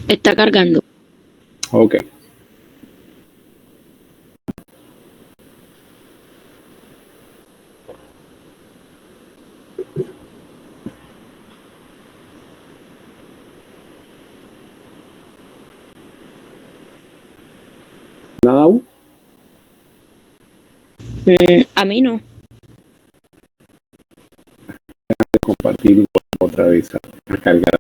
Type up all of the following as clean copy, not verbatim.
Está cargando. Ok. ¿Nada aún? A mí no. Compartir y otra vez a cargar.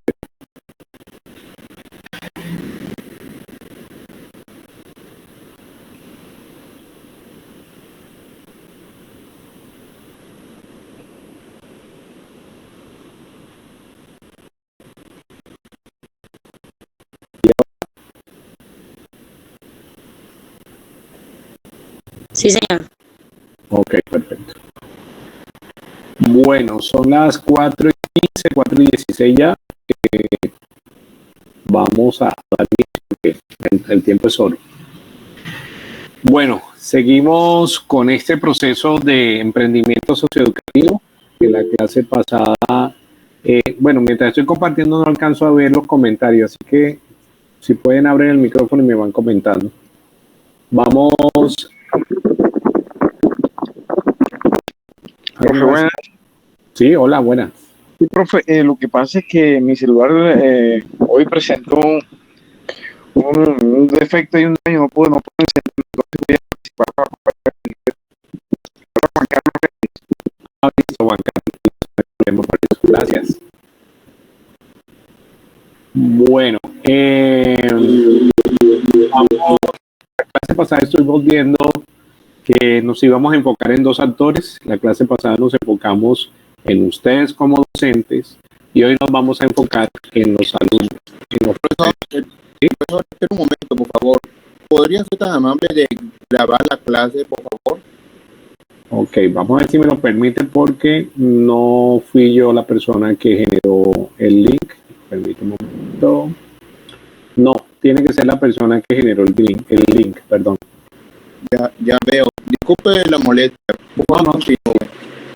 Sí, señor. Ok, perfecto. Bueno, son las 4:15, 4:16 ya. Vamos a dar inicio, porque el tiempo es oro. Bueno, seguimos con este proceso de emprendimiento socioeducativo. En la clase pasada, bueno, mientras estoy compartiendo no alcanzo a ver los comentarios, así que si pueden abrir el micrófono y me van comentando. Vamos. Profe, buenas. Sí, hola, buenas. Sí, profe, lo que pasa es que mi celular hoy presentó un defecto y un daño, no puedo encender, entonces voy a participar para Juan Carlos. Listo, Juan Carlos. Gracias. Bueno, la clase pasada estuvimos viendo que nos íbamos a enfocar en dos actores. La clase pasada nos enfocamos en ustedes como docentes y hoy nos vamos a enfocar en los alumnos. Profesor, espera un momento, por favor. ¿Podría ser tan amable de grabar la clase, por favor? Ok, vamos a ver si me lo permiten porque no fui yo la persona que generó el link. Permítame un momento. No, tiene que ser la persona que generó el link, perdón. Ya veo. Disculpe la molestia. No,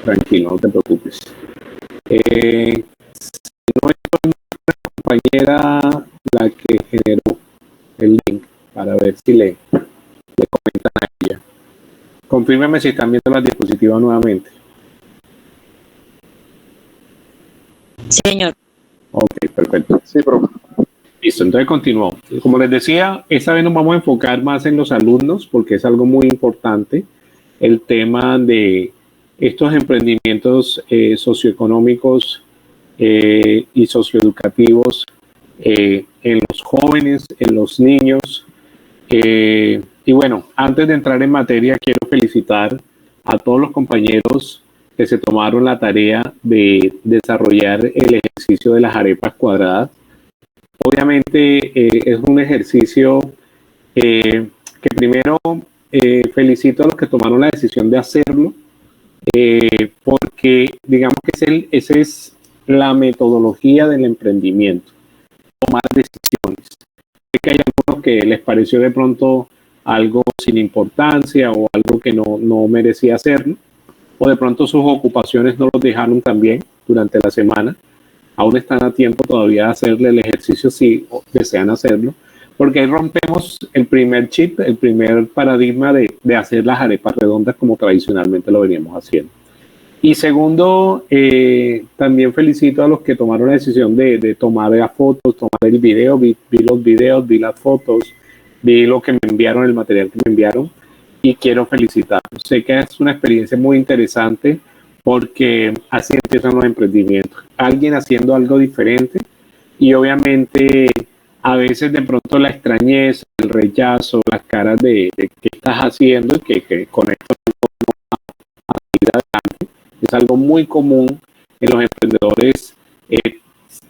tranquilo, no te preocupes. Si no es una compañera la que generó el link para ver si le comentan a ella. Confírmeme si están viendo la diapositiva nuevamente. Sí, señor. Ok, perfecto. Sí, profe. Listo, entonces continuó. Como les decía, esta vez nos vamos a enfocar más en los alumnos porque es algo muy importante el tema de estos emprendimientos socioeconómicos y socioeducativos en los jóvenes, en los niños. Y bueno, antes de entrar en materia, quiero felicitar a todos los compañeros que se tomaron la tarea de desarrollar el ejercicio de las arepas cuadradas. Obviamente es un ejercicio que primero felicito a los que tomaron la decisión de hacerlo, porque digamos que esa es la metodología del emprendimiento, tomar decisiones. Sé que hay algunos que les pareció de pronto algo sin importancia o algo que no merecía hacerlo, o de pronto sus ocupaciones no los dejaron también durante la semana. Aún están a tiempo todavía de hacerle el ejercicio si desean hacerlo, porque ahí rompemos el primer chip, el primer paradigma de hacer las arepas redondas como tradicionalmente lo veníamos haciendo. Y segundo, también felicito a los que tomaron la decisión de tomar las fotos, tomar el video, vi los videos, vi las fotos, vi lo que me enviaron, el material que me enviaron, y quiero felicitarlos. Sé que es una experiencia muy interesante porque así empiezan los emprendimientos. Alguien haciendo algo diferente y obviamente a veces de pronto la extrañeza, el rechazo, las caras de qué estás haciendo y que con esto a seguir adelante. Es algo muy común en los emprendedores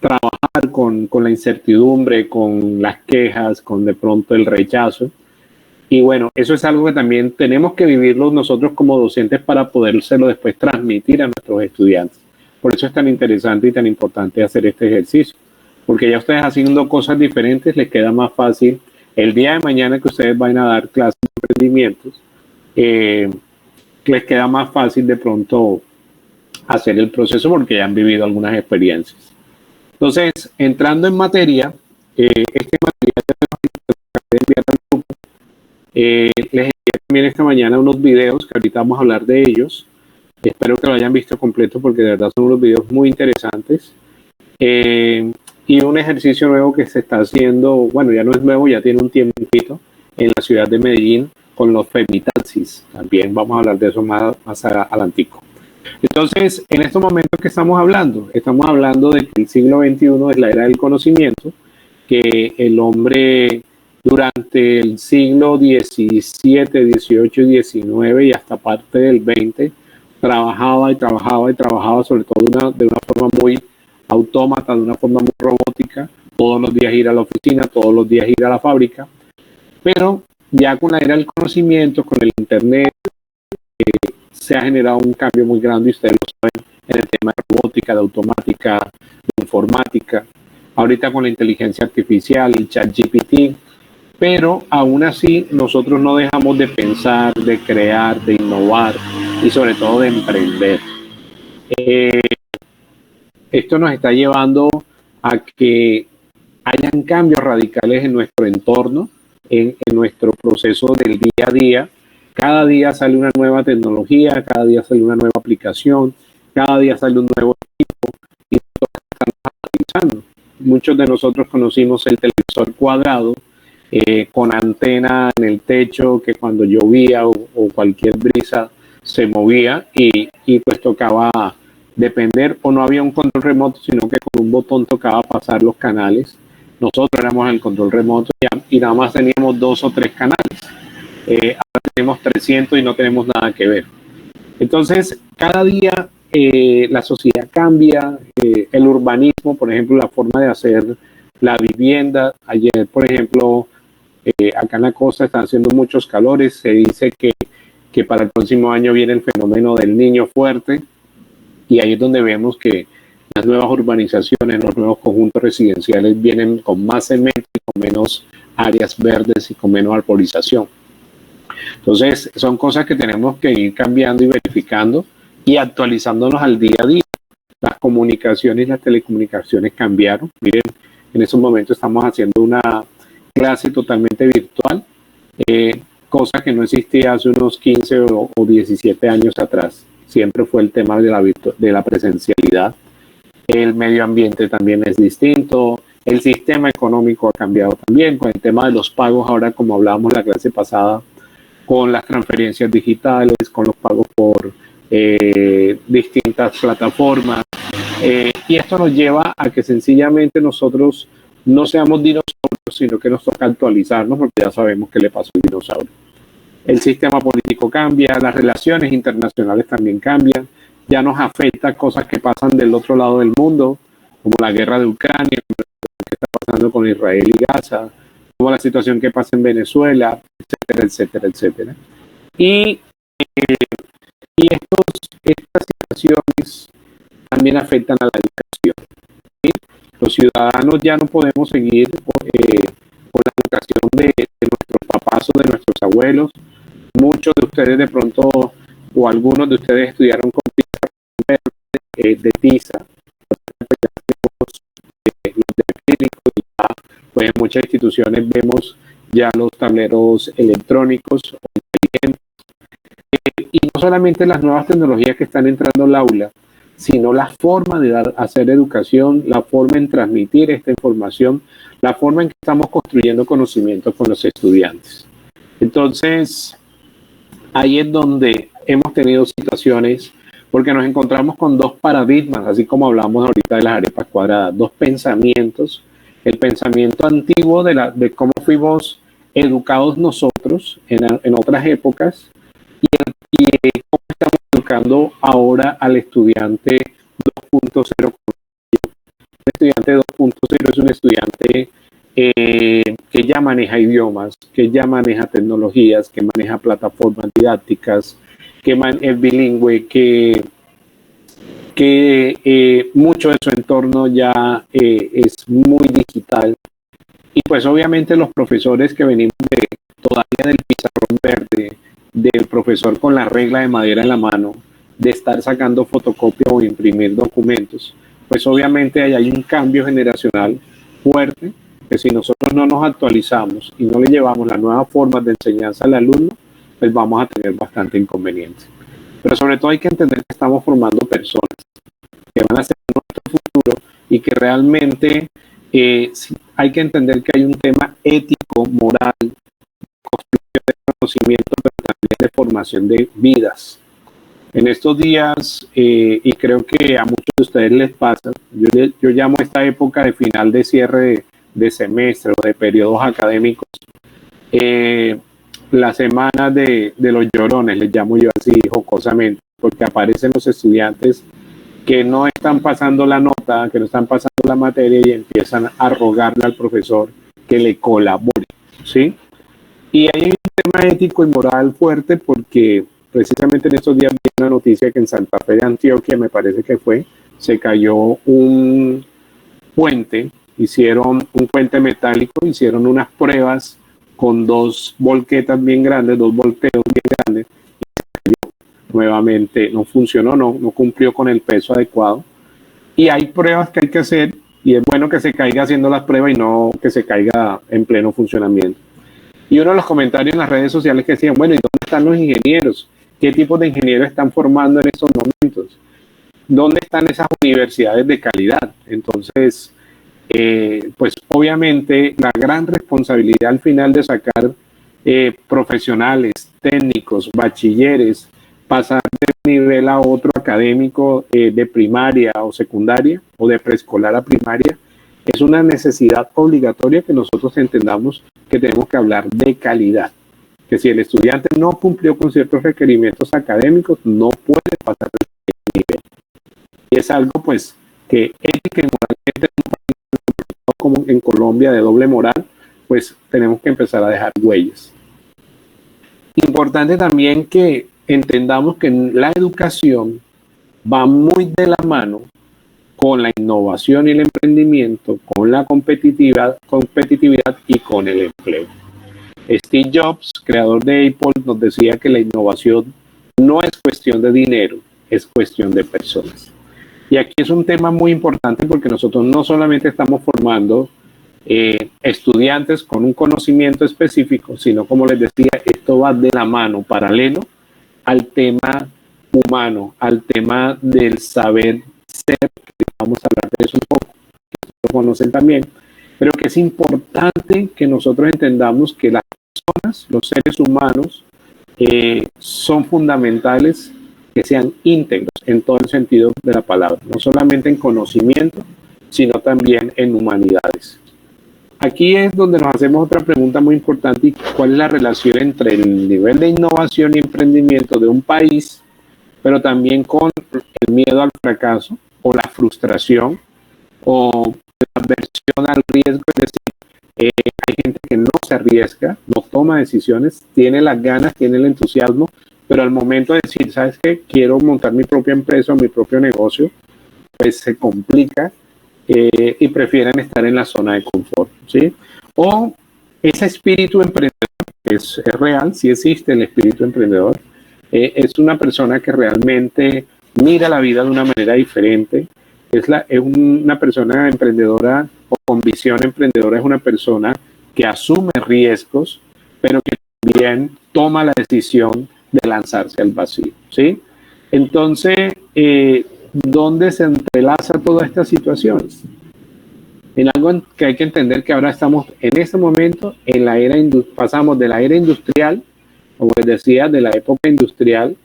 trabajar con la incertidumbre, con las quejas, con de pronto el rechazo. Y bueno, eso es algo que también tenemos que vivirlo nosotros como docentes para podérselo después transmitir a nuestros estudiantes. Por eso es tan interesante y tan importante hacer este ejercicio, porque ya ustedes haciendo cosas diferentes les queda más fácil el día de mañana que ustedes vayan a dar clases de emprendimientos, les queda más fácil de pronto hacer el proceso porque ya han vivido algunas experiencias. Entonces, entrando en materia, este material ya lo acabé de enviar al grupo. Les envié también esta mañana unos videos que ahorita vamos a hablar de ellos. Espero que lo hayan visto completo porque de verdad son unos videos muy interesantes. Y un ejercicio nuevo que se está haciendo, bueno, ya no es nuevo, ya tiene un tiempito, en la ciudad de Medellín con los femitaxis. También vamos a hablar de eso más adelantico. Entonces, en estos momentos que estamos hablando de que el siglo XXI es la era del conocimiento, que el hombre durante el siglo XVII, XVIII y XIX y hasta parte del XX trabajaba sobre todo de una forma muy autómata, de una forma muy robótica, todos los días ir a la oficina, todos los días ir a la fábrica, pero ya con la era del conocimiento, con el internet, se ha generado un cambio muy grande, y ustedes lo saben, en el tema de robótica, de automática, de informática, ahorita con la inteligencia artificial, el ChatGPT, pero aún así nosotros no dejamos de pensar, de crear, de innovar y sobre todo de emprender. Esto nos está llevando a que hayan cambios radicales en nuestro entorno, en nuestro proceso del día a día. Cada día sale una nueva tecnología, cada día sale una nueva aplicación, cada día sale un nuevo equipo y nosotros estamos analizando. Muchos de nosotros conocimos el televisor cuadrado con antena en el techo que cuando llovía o cualquier brisa se movía y pues tocaba depender, o no había un control remoto, sino que con un botón tocaba pasar los canales. Nosotros éramos el control remoto y nada más teníamos 2 o 3 canales. Ahora tenemos 300 y no tenemos nada que ver. Entonces, cada día la sociedad cambia, el urbanismo, por ejemplo, la forma de hacer la vivienda. Ayer, por ejemplo, acá en la costa están haciendo muchos calores. Se dice que para el próximo año viene el fenómeno del niño fuerte. Y ahí es donde vemos que las nuevas urbanizaciones, los nuevos conjuntos residenciales vienen con más cemento y con menos áreas verdes y con menos arborización. Entonces, son cosas que tenemos que ir cambiando y verificando y actualizándonos al día a día. Las comunicaciones y las telecomunicaciones cambiaron. Miren, en estos momentos estamos haciendo una clase totalmente virtual, cosa que no existía hace unos 15 o 17 años atrás. Siempre fue el tema de la presencialidad. El medio ambiente también es distinto. El sistema económico ha cambiado también con el tema de los pagos. Ahora, como hablábamos la clase pasada, con las transferencias digitales, con los pagos por distintas plataformas. Y esto nos lleva a que sencillamente nosotros no seamos dinosaurios, sino que nos toca actualizarnos porque ya sabemos qué le pasó al dinosaurio. El sistema político cambia, las relaciones internacionales también cambian, ya nos afecta cosas que pasan del otro lado del mundo, como la guerra de Ucrania, que está pasando con Israel y Gaza, como la situación que pasa en Venezuela, etcétera, etcétera, etcétera. Y estas situaciones también afectan a la educación. ¿Sí? Los ciudadanos ya no podemos seguir con la educación de nuestros papás o de nuestros abuelos. Muchos de ustedes de pronto, o algunos de ustedes estudiaron con de tiza, los de acrílico, y ya, pues en muchas instituciones vemos ya los tableros electrónicos o inteligentes. Y no solamente las nuevas tecnologías que están entrando al aula, sino la forma de hacer educación, la forma en transmitir esta información, la forma en que estamos construyendo conocimiento con los estudiantes. Entonces, ahí es donde hemos tenido situaciones, porque nos encontramos con 2 paradigmas, así como hablamos ahorita de las arepas cuadradas, 2 pensamientos. El pensamiento antiguo de cómo fuimos educados nosotros en otras épocas y cómo estamos educando ahora al estudiante 2.0. El estudiante 2.0 es un estudiante que ya maneja idiomas, que ya maneja tecnologías, que maneja plataformas didácticas, que es bilingüe, que mucho de su entorno ya es muy digital. Y pues obviamente los profesores que venimos todavía del pizarrón verde, del profesor con la regla de madera en la mano, de estar sacando fotocopia o imprimir documentos, pues obviamente ahí hay un cambio generacional fuerte que si nosotros no nos actualizamos y no le llevamos las nuevas formas de enseñanza al alumno, pues vamos a tener bastante inconveniente. Pero sobre todo hay que entender que estamos formando personas que van a ser nuestro futuro y que realmente hay que entender que hay un tema ético, moral, de construcción de conocimiento, pero también de formación de vidas. En estos días, y creo que a muchos de ustedes les pasa, yo llamo esta época de final de cierre de semestre o de periodos académicos, la semana de los llorones, les llamo yo así jocosamente, porque aparecen los estudiantes que no están pasando la nota, que no están pasando la materia y empiezan a rogarle al profesor que le colabore, ¿sí? Y hay un tema ético y moral fuerte porque precisamente en estos días vi una noticia que en Santa Fe de Antioquia, me parece que fue, se cayó un puente, hicieron un puente metálico, hicieron unas pruebas con dos volquetas bien grandes, dos volteos bien grandes, nuevamente no funcionó, no cumplió con el peso adecuado. Y hay pruebas que hay que hacer y es bueno que se caiga haciendo las pruebas y no que se caiga en pleno funcionamiento. Y uno de los comentarios en las redes sociales que decían, bueno, ¿y dónde están los ingenieros? ¿Qué tipos de ingenieros están formando en estos momentos? ¿Dónde están esas universidades de calidad? Entonces, pues obviamente la gran responsabilidad al final de sacar profesionales, técnicos, bachilleres, pasar de un nivel a otro académico de primaria o secundaria o de preescolar a primaria, es una necesidad obligatoria que nosotros entendamos que tenemos que hablar de calidad. Que si el estudiante no cumplió con ciertos requerimientos académicos, no puede pasar el nivel. Y es algo pues que ética y moralmente como en Colombia de doble moral, pues tenemos que empezar a dejar huellas. Importante también que entendamos que la educación va muy de la mano con la innovación y el emprendimiento, con la competitividad y con el empleo. Steve Jobs, creador de Apple, nos decía que la innovación no es cuestión de dinero, es cuestión de personas. Y aquí es un tema muy importante porque nosotros no solamente estamos formando estudiantes con un conocimiento específico, sino como les decía, esto va de la mano, paralelo al tema humano, al tema del saber ser, que vamos a hablar de eso un poco, que lo conocen también, pero que es importante que nosotros entendamos que las personas, los seres humanos, son fundamentales que sean íntegros en todo el sentido de la palabra, no solamente en conocimiento, sino también en humanidades. Aquí es donde nos hacemos otra pregunta muy importante, ¿cuál es la relación entre el nivel de innovación y emprendimiento de un país, pero también con el miedo al fracaso o la frustración o la aversión al riesgo? Es decir, hay gente que no se arriesga, no toma decisiones, tiene las ganas, tiene el entusiasmo, pero al momento de decir, ¿sabes qué? Quiero montar mi propia empresa o mi propio negocio, pues se complica y prefieren estar en la zona de confort, ¿sí? O ese espíritu emprendedor es real, sí existe el espíritu emprendedor, es una persona que realmente mira la vida de una manera diferente, es una persona emprendedora o con visión emprendedora, es una persona que asume riesgos, pero que también toma la decisión de lanzarse al vacío, ¿sí? Entonces, ¿dónde se entrelaza toda esta situación? En algo que hay que entender que ahora estamos en este momento en la era pasamos de la era industrial, como les decía, de la época industrial,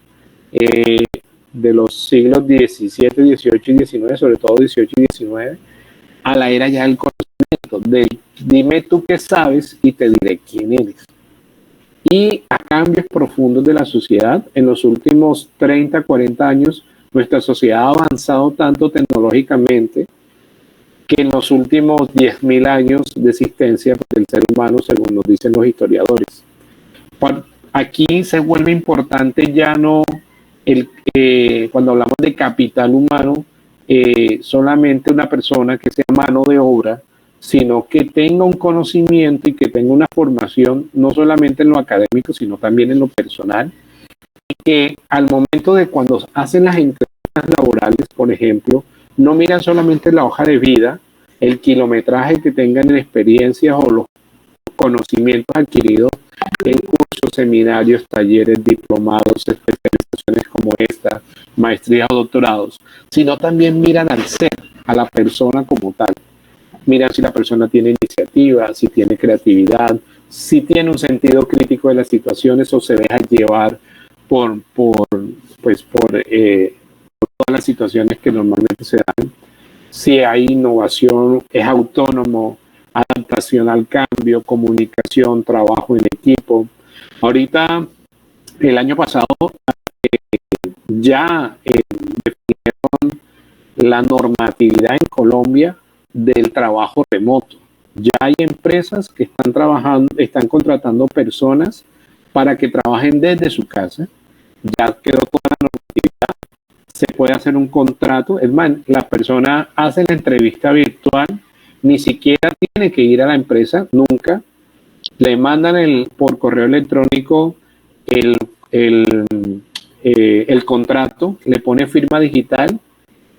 de los siglos XVII, XVIII y XIX, sobre todo XVIII y XIX, a la era ya del conocimiento, de dime tú qué sabes y te diré quién eres. Y a cambios profundos de la sociedad, en los últimos 30, 40 años, nuestra sociedad ha avanzado tanto tecnológicamente que en los últimos 10.000 años de existencia del ser humano, según nos dicen los historiadores. Aquí se vuelve importante ya no cuando hablamos de capital humano, solamente una persona que sea mano de obra, sino que tenga un conocimiento y que tenga una formación, no solamente en lo académico, sino también en lo personal, y que al momento de cuando hacen las entrevistas laborales, por ejemplo, no miran solamente la hoja de vida, el kilometraje que tengan en experiencias o los conocimientos adquiridos en cursos, seminarios, talleres, diplomados, especializaciones como esta, maestrías o doctorados, sino también miran al ser, a la persona como tal. Miran si la persona tiene iniciativa, si tiene creatividad, si tiene un sentido crítico de las situaciones o se deja llevar por todas las situaciones que normalmente se dan. Si hay innovación, es autónomo, adaptación al cambio, comunicación, trabajo en equipo. Ahorita, el año pasado, ya definieron la normatividad en Colombia del trabajo remoto. Ya hay empresas que están contratando personas para que trabajen desde su casa. Ya quedó toda la normatividad. Se puede hacer un contrato. Es más, la persona hace la entrevista virtual, ni siquiera tiene que ir a la empresa, nunca. Le mandan por correo electrónico el contrato, le pone firma digital.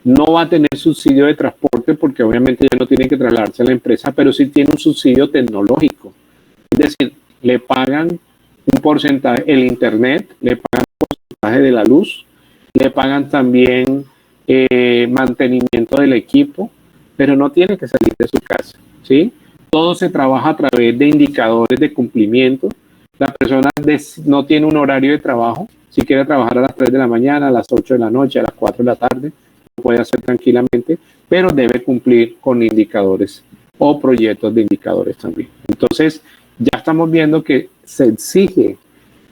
No va a tener subsidio de transporte porque obviamente ya no tiene que trasladarse a la empresa, pero sí tiene un subsidio tecnológico. Es decir, le pagan un porcentaje, el internet, le pagan un porcentaje de la luz, le pagan también mantenimiento del equipo, pero no tiene que salir de su casa, ¿sí? Todo se trabaja a través de indicadores de cumplimiento. La persona no tiene un horario de trabajo. Si quiere trabajar a las 3 de la mañana, a las 8 de la noche, a las 4 de la tarde, lo puede hacer tranquilamente, pero debe cumplir con indicadores o proyectos de indicadores también. Entonces, ya estamos viendo que se exige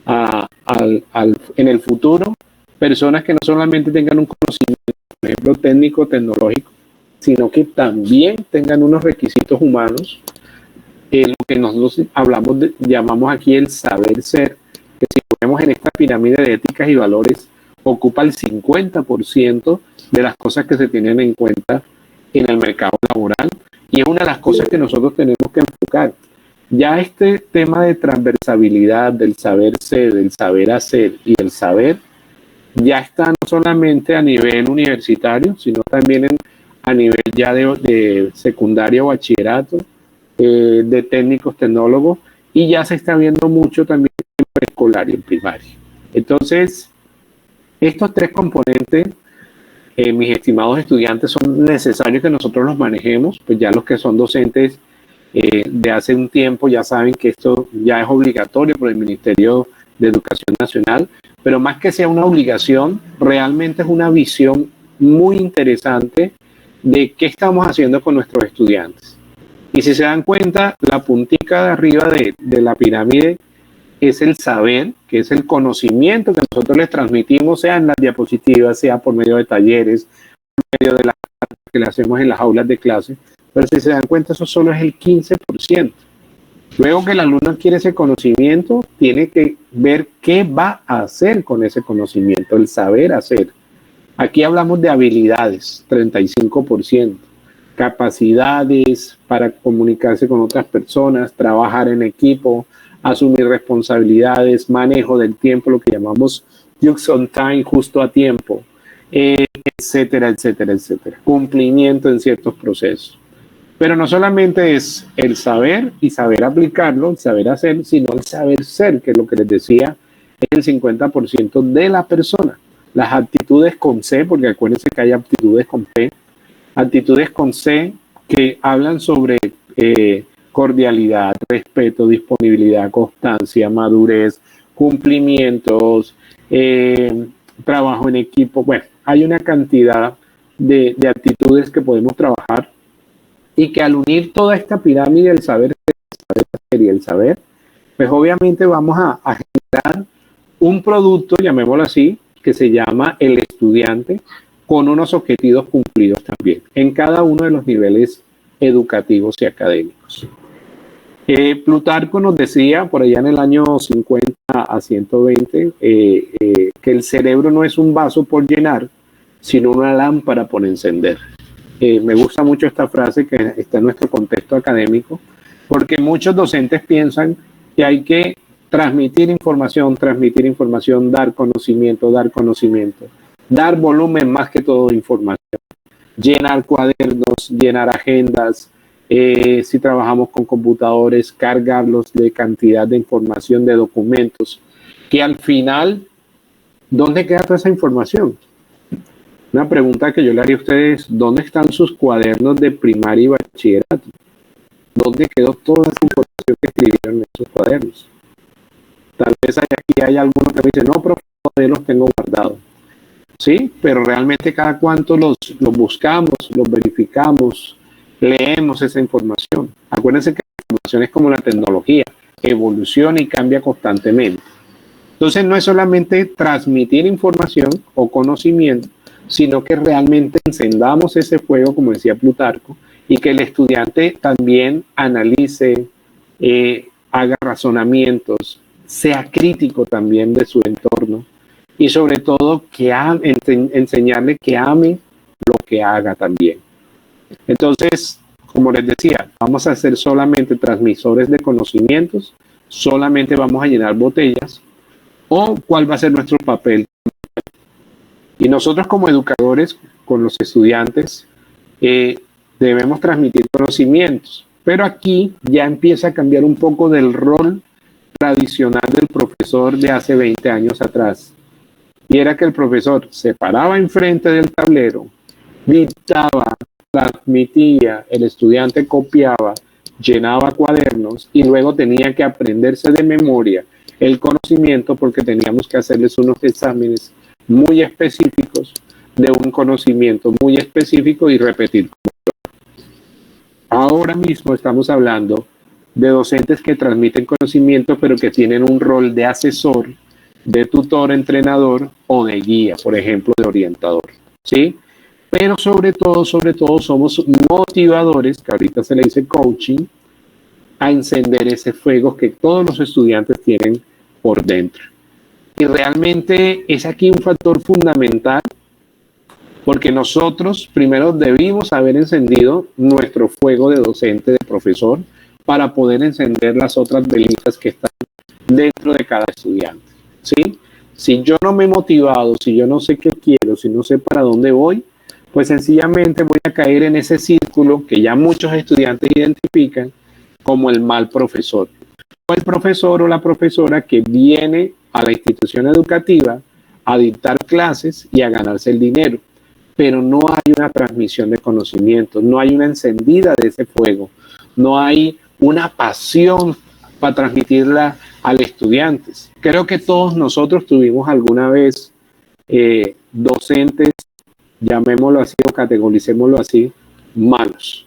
en el futuro personas que no solamente tengan un conocimiento, por ejemplo, técnico, tecnológico, sino que también tengan unos requisitos humanos, lo que nosotros llamamos aquí el saber ser, que si ponemos en esta pirámide de éticas y valores, ocupa el 50% de las cosas que se tienen en cuenta en el mercado laboral, y es una de las cosas que nosotros tenemos que enfocar. Ya este tema de transversabilidad, del saber ser, del saber hacer y el saber, ya está no solamente a nivel universitario, sino también a nivel ya de secundaria o bachillerato, de técnicos, tecnólogos, y ya se está viendo mucho también en preescolar y en primaria. Entonces, estos tres componentes, mis estimados estudiantes, son necesarios que nosotros los manejemos, pues ya los que son docentes de hace un tiempo ya saben que esto ya es obligatorio por el Ministerio de Educación Nacional, pero más que sea una obligación, realmente es una visión muy interesante de qué estamos haciendo con nuestros estudiantes. Y si se dan cuenta, la puntica de arriba de la pirámide es el saber, que es el conocimiento que nosotros les transmitimos, sea en las diapositivas, sea por medio de talleres, por medio de las que le hacemos en las aulas de clase. Pero si se dan cuenta, eso solo es el 15%. Luego que el alumno adquiere ese conocimiento, tiene que ver qué va a hacer con ese conocimiento, el saber hacer. Aquí hablamos de habilidades, 35%. Capacidades para comunicarse con otras personas, trabajar en equipo, asumir responsabilidades, manejo del tiempo, lo que llamamos just on time, justo a tiempo, etcétera, etcétera, etcétera. Cumplimiento en ciertos procesos. Pero no solamente es el saber y saber aplicarlo, el saber hacer, sino el saber ser, que es lo que les decía, es el 50% de la persona. Las actitudes con C, porque acuérdense que hay aptitudes con P, actitudes con C que hablan sobre cordialidad, respeto, disponibilidad, constancia, madurez, cumplimientos, trabajo en equipo. Bueno, hay una cantidad de actitudes que podemos trabajar y que al unir toda esta pirámide del saber y el saber, pues obviamente vamos a generar un producto, llamémoslo así, que se llama el estudiante, con unos objetivos cumplidos también, en cada uno de los niveles educativos y académicos. Plutarco nos decía, por allá en el año 50 a 120, que el cerebro no es un vaso por llenar, sino una lámpara por encender. Me gusta mucho esta frase que está en nuestro contexto académico, porque muchos docentes piensan que hay que transmitir información, dar conocimiento, dar volumen más que todo información. llenar cuadernos, llenar agendas, si trabajamos con computadores, cargarlos de cantidad de información, de documentos, que al final, ¿dónde queda toda esa información? Una pregunta que yo le haría a ustedes, ¿dónde están sus cuadernos de primaria y bachillerato? ¿Dónde quedó toda esa información que escribieron en esos cuadernos? Tal vez aquí hay algunos que me dicen, no, profe, los tengo guardados. Sí, pero realmente cada cuánto los buscamos, los verificamos, leemos esa información. Acuérdense que la información es como la tecnología, evoluciona y cambia constantemente. Entonces no es solamente transmitir información o conocimiento, sino que realmente encendamos ese fuego, como decía Plutarco, y que el estudiante también analice, haga razonamientos, sea crítico también de su entorno y sobre todo que enseñarle que ame lo que haga también. Entonces, como les decía, vamos a ser solamente transmisores de conocimientos, solamente vamos a llenar botellas, o cuál va a ser nuestro papel. Y nosotros como educadores, con los estudiantes, debemos transmitir conocimientos, pero aquí ya empieza a cambiar un poco del rol tradicional del profesor de hace 20 años atrás. Y era que el profesor se paraba enfrente del tablero, dictaba, transmitía, el estudiante copiaba, llenaba cuadernos y luego tenía que aprenderse de memoria el conocimiento porque teníamos que hacerles unos exámenes muy específicos de un conocimiento muy específico y repetir. Ahora mismo estamos hablando de docentes que transmiten conocimiento pero que tienen un rol de asesor, de tutor, entrenador o de guía, por ejemplo, de orientador, ¿sí? Pero sobre todo somos motivadores, que ahorita se le dice coaching, a encender ese fuego que todos los estudiantes tienen por dentro. Y realmente es aquí un factor fundamental porque nosotros primero debimos haber encendido nuestro fuego de docente, de profesor, para poder encender las otras velitas que están dentro de cada estudiante, ¿sí? Si yo no me he motivado, si yo no sé qué quiero, si no sé para dónde voy, pues sencillamente voy a caer en ese círculo que ya muchos estudiantes identifican como el mal profesor. O el profesor o la profesora que viene a la institución educativa a dictar clases y a ganarse el dinero, pero no hay una transmisión de conocimiento, no hay una encendida de ese fuego, no hay una pasión para transmitirla a los estudiantes. Creo que todos nosotros tuvimos alguna vez docentes, llamémoslo así o categoricémoslo así, malos.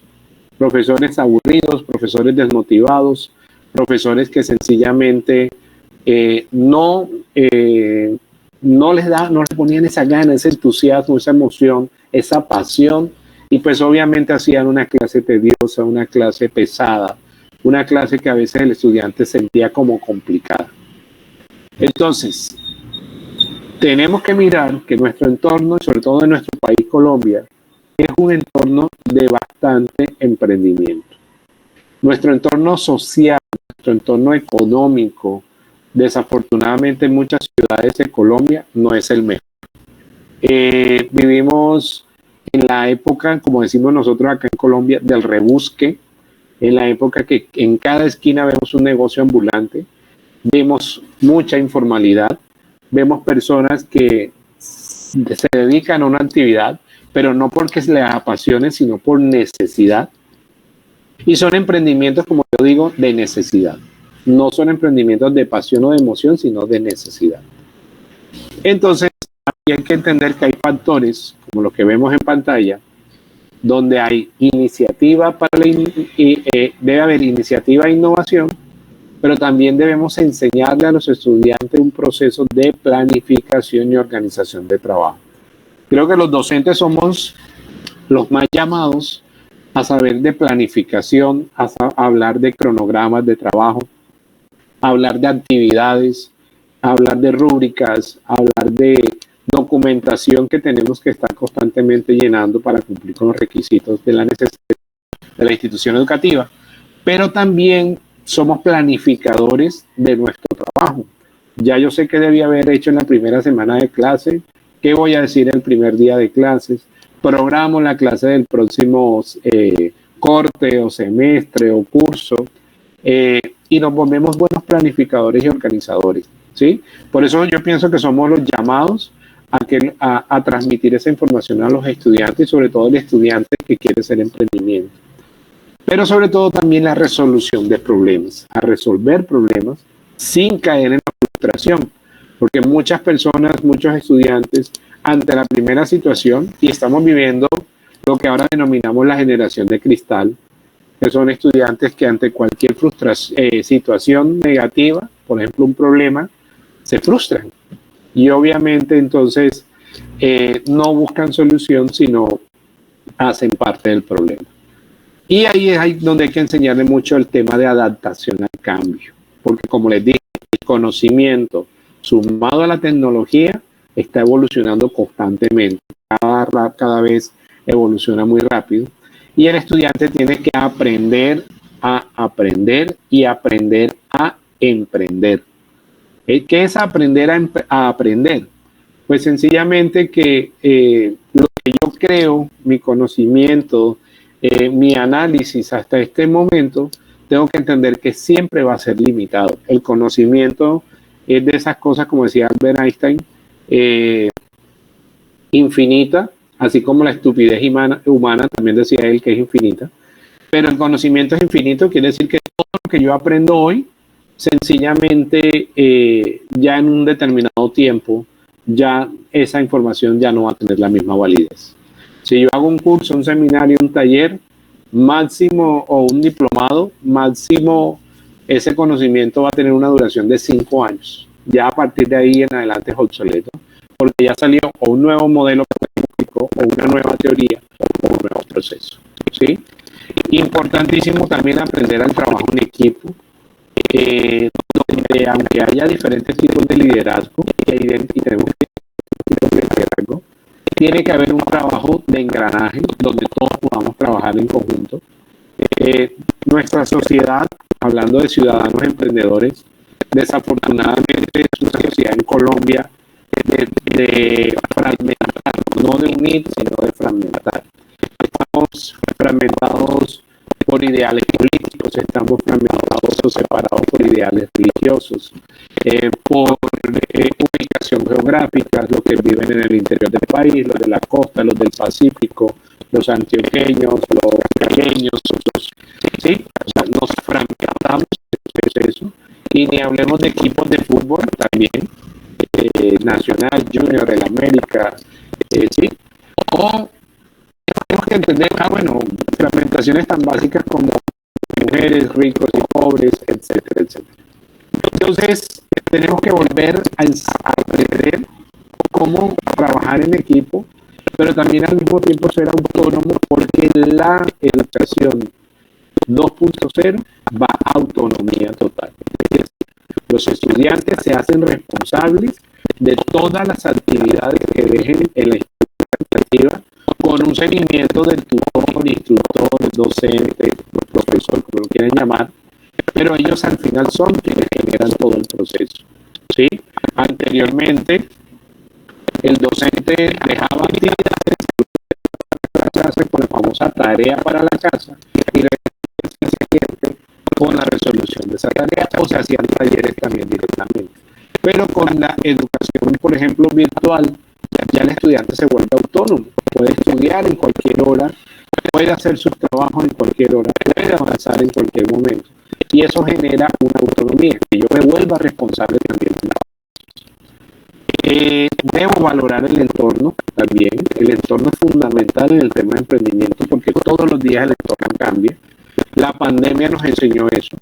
Profesores aburridos, profesores desmotivados, profesores que sencillamente no les ponían esa gana, ese entusiasmo, esa emoción, esa pasión, y pues obviamente hacían una clase tediosa, una clase pesada, una clase que a veces el estudiante sentía como complicada. Entonces, tenemos que mirar que nuestro entorno, y sobre todo en nuestro país Colombia, es un entorno de bastante emprendimiento. Nuestro entorno social, nuestro entorno económico, desafortunadamente en muchas ciudades de Colombia no es el mejor. Vivimos en la época, como decimos nosotros acá en Colombia, del rebusque, en la época que en cada esquina vemos un negocio ambulante, vemos mucha informalidad, vemos personas que se dedican a una actividad, pero no porque se les apasione, sino por necesidad. Y son emprendimientos, como yo digo, de necesidad. No son emprendimientos de pasión o de emoción, sino de necesidad. Entonces, hay que entender que hay factores, como los que vemos en pantalla, donde hay iniciativa debe haber iniciativa e innovación, pero también debemos enseñarle a los estudiantes un proceso de planificación y organización de trabajo. Creo que los docentes somos los más llamados a saber de planificación, a hablar de cronogramas de trabajo, a hablar de actividades, a hablar de rúbricas, a hablar de documentación que tenemos que estar constantemente llenando para cumplir con los requisitos de la necesidad de la institución educativa, pero también somos planificadores de nuestro trabajo. Ya yo sé qué debía haber hecho en la primera semana de clase, qué voy a decir el primer día de clases, programo la clase del próximo corte o semestre o curso, y nos volvemos buenos planificadores y organizadores, ¿sí? Por eso yo pienso que somos los llamados a transmitir esa información a los estudiantes, y sobre todo el estudiante que quiere hacer emprendimiento. Pero sobre todo también la resolución de problemas, a resolver problemas sin caer en la frustración, porque muchas personas, muchos estudiantes, ante la primera situación, y estamos viviendo lo que ahora denominamos la generación de cristal, que son estudiantes que ante cualquier situación negativa, por ejemplo un problema, se frustran. Y obviamente entonces no buscan solución, sino hacen parte del problema. Y ahí es donde hay que enseñarle mucho el tema de adaptación al cambio, porque como les dije, el conocimiento sumado a la tecnología está evolucionando constantemente, cada vez evoluciona muy rápido, y el estudiante tiene que aprender a aprender y aprender a emprender. ¿Qué es aprender a aprender? Pues sencillamente que lo que yo creo, mi conocimiento, mi análisis hasta este momento, tengo que entender que siempre va a ser limitado. El conocimiento es de esas cosas, como decía Albert Einstein, infinita, así como la estupidez humana, también decía él que es infinita. Pero el conocimiento es infinito, quiere decir que todo lo que yo aprendo hoy, sencillamente ya en un determinado tiempo, ya esa información ya no va a tener la misma validez. Si yo hago un curso, un seminario, un taller, máximo, o un diplomado, máximo, ese conocimiento va a tener una duración de 5 años. Ya a partir de ahí en adelante es obsoleto, porque ya salió o un nuevo modelo pedagógico, o una nueva teoría, o un nuevo proceso, ¿sí? Importantísimo también aprender al trabajo en equipo, donde aunque haya diferentes tipos de liderazgo, y tenemos tipos de liderazgo, tiene que haber un trabajo de engranaje donde todos podamos trabajar en conjunto. Nuestra sociedad, hablando de ciudadanos emprendedores, desafortunadamente es una sociedad en Colombia de fragmentar, no de unir, sino de fragmentar. Estamos fragmentados por ideales políticos, estamos fragmentados o separados por ideales religiosos, por ubicación geográfica, los que viven en el interior del país, los de la costa, los del Pacífico, los antioqueños, los caribeños, ¿sí? O sea, nos fragmentamos en eso, y ni hablemos de equipos de fútbol también, Nacional, Junior, el América, ¿sí? O tenemos que entender, bueno, fragmentaciones tan básicas como mujeres, ricos y pobres, etcétera, etcétera. Entonces, tenemos que volver a aprender cómo trabajar en equipo, pero también al mismo tiempo ser autónomo, porque la educación 2.0 va a autonomía total. Los estudiantes se hacen responsables de todas las actividades que dejen en la expectativa, con un seguimiento del tutor, instructor, docente, profesor, como lo quieran llamar, pero ellos al final son quienes generan todo el proceso, ¿sí? Anteriormente, el docente dejaba actividades para la clase con la famosa tarea para la casa, y el siguiente con la resolución de esa tarea, o se hacían talleres también directamente. Pero con la educación, por ejemplo, virtual, ya el estudiante se vuelve autónomo, puede estudiar en cualquier hora, puede hacer sus trabajos en cualquier hora, puede avanzar en cualquier momento. Y eso genera una autonomía, que yo me vuelva responsable también de la debo valorar el entorno también. El entorno es fundamental en el tema de emprendimiento, porque todos los días el entorno cambia. La pandemia nos enseñó eso.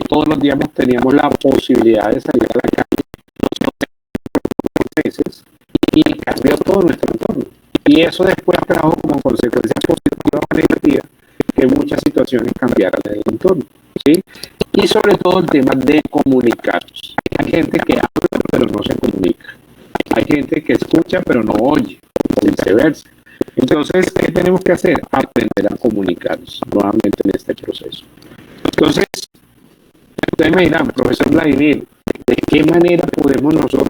Todos los días teníamos la posibilidad de salir a la calle y cambió todo nuestro entorno. Y eso después trajo como consecuencia positiva o negativa que muchas situaciones cambiaran en el entorno, ¿sí? Y sobre todo el tema de comunicarnos. Hay gente que habla pero no se comunica. Hay gente que escucha pero no oye, o viceversa. Entonces, ¿qué tenemos que hacer? Aprender a comunicarnos nuevamente en este proceso. Entonces, ustedes me dirán, profesor Vladimir, ¿de qué manera podemos nosotros,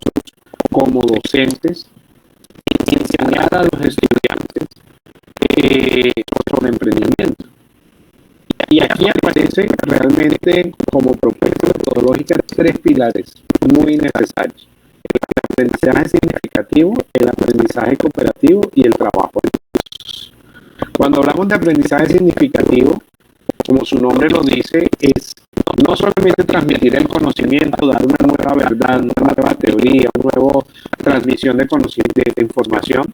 como docentes, enseñar a los estudiantes sobre emprendimiento. Y aquí aparecen realmente como propuesta metodológica 3 pilares muy necesarios: el aprendizaje significativo, el aprendizaje cooperativo y el trabajo. Cuando hablamos de aprendizaje significativo, como su nombre lo dice, es no solamente transmitir el conocimiento, dar una nueva verdad, una nueva teoría, una nueva transmisión de conocimiento, de información,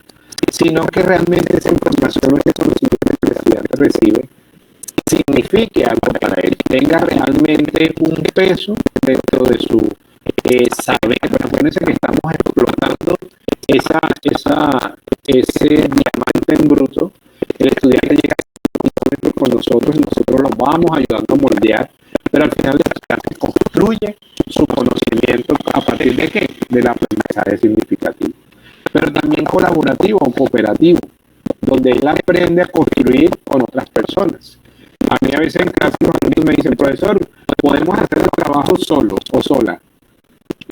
sino que realmente esa información o ese conocimiento que el estudiante recibe signifique algo para él, tenga realmente un peso dentro de su saber. Pero acuérdense que estamos explotando ese diamante en bruto. El estudiante llega con nosotros y nosotros lo vamos ayudando a moldear, pero al final el estudiante construye su conocimiento a partir de ¿qué? Del aprendizaje significativo, pero también colaborativo o cooperativo, donde él aprende a construir con otras personas. A mí a veces en clase los alumnos me dicen: profesor, ¿podemos hacer el trabajo solo o sola?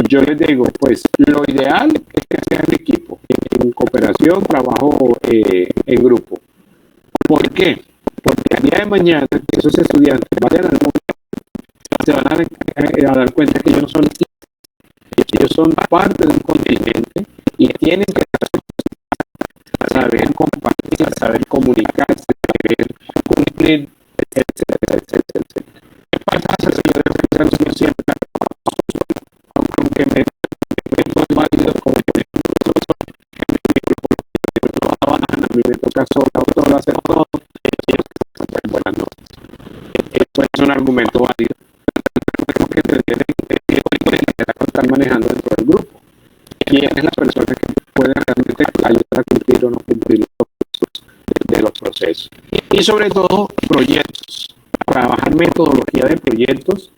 Yo les digo, pues lo ideal es que sea en equipo, en cooperación, trabajo en grupo. ¿Por qué? Porque el día de mañana esos estudiantes vayan al mundo, se van a dar cuenta que ellos no son ellos son parte de un continente y tienen que saber compartir, saber comunicarse, saber cumplir, etcétera, etcétera, etcétera. ¿Qué pasa, señores? Yo siempre, aunque me es válido como que a mí me toca solo hacer todo, buenas noches. Esto es un argumento válido. Tenemos que entender que están manejando dentro del grupo. ¿Quién es la persona que puede realmente ayudar a cumplir o no cumplir los procesos? Y sobre todo, proyectos. Trabajar metodología de proyectos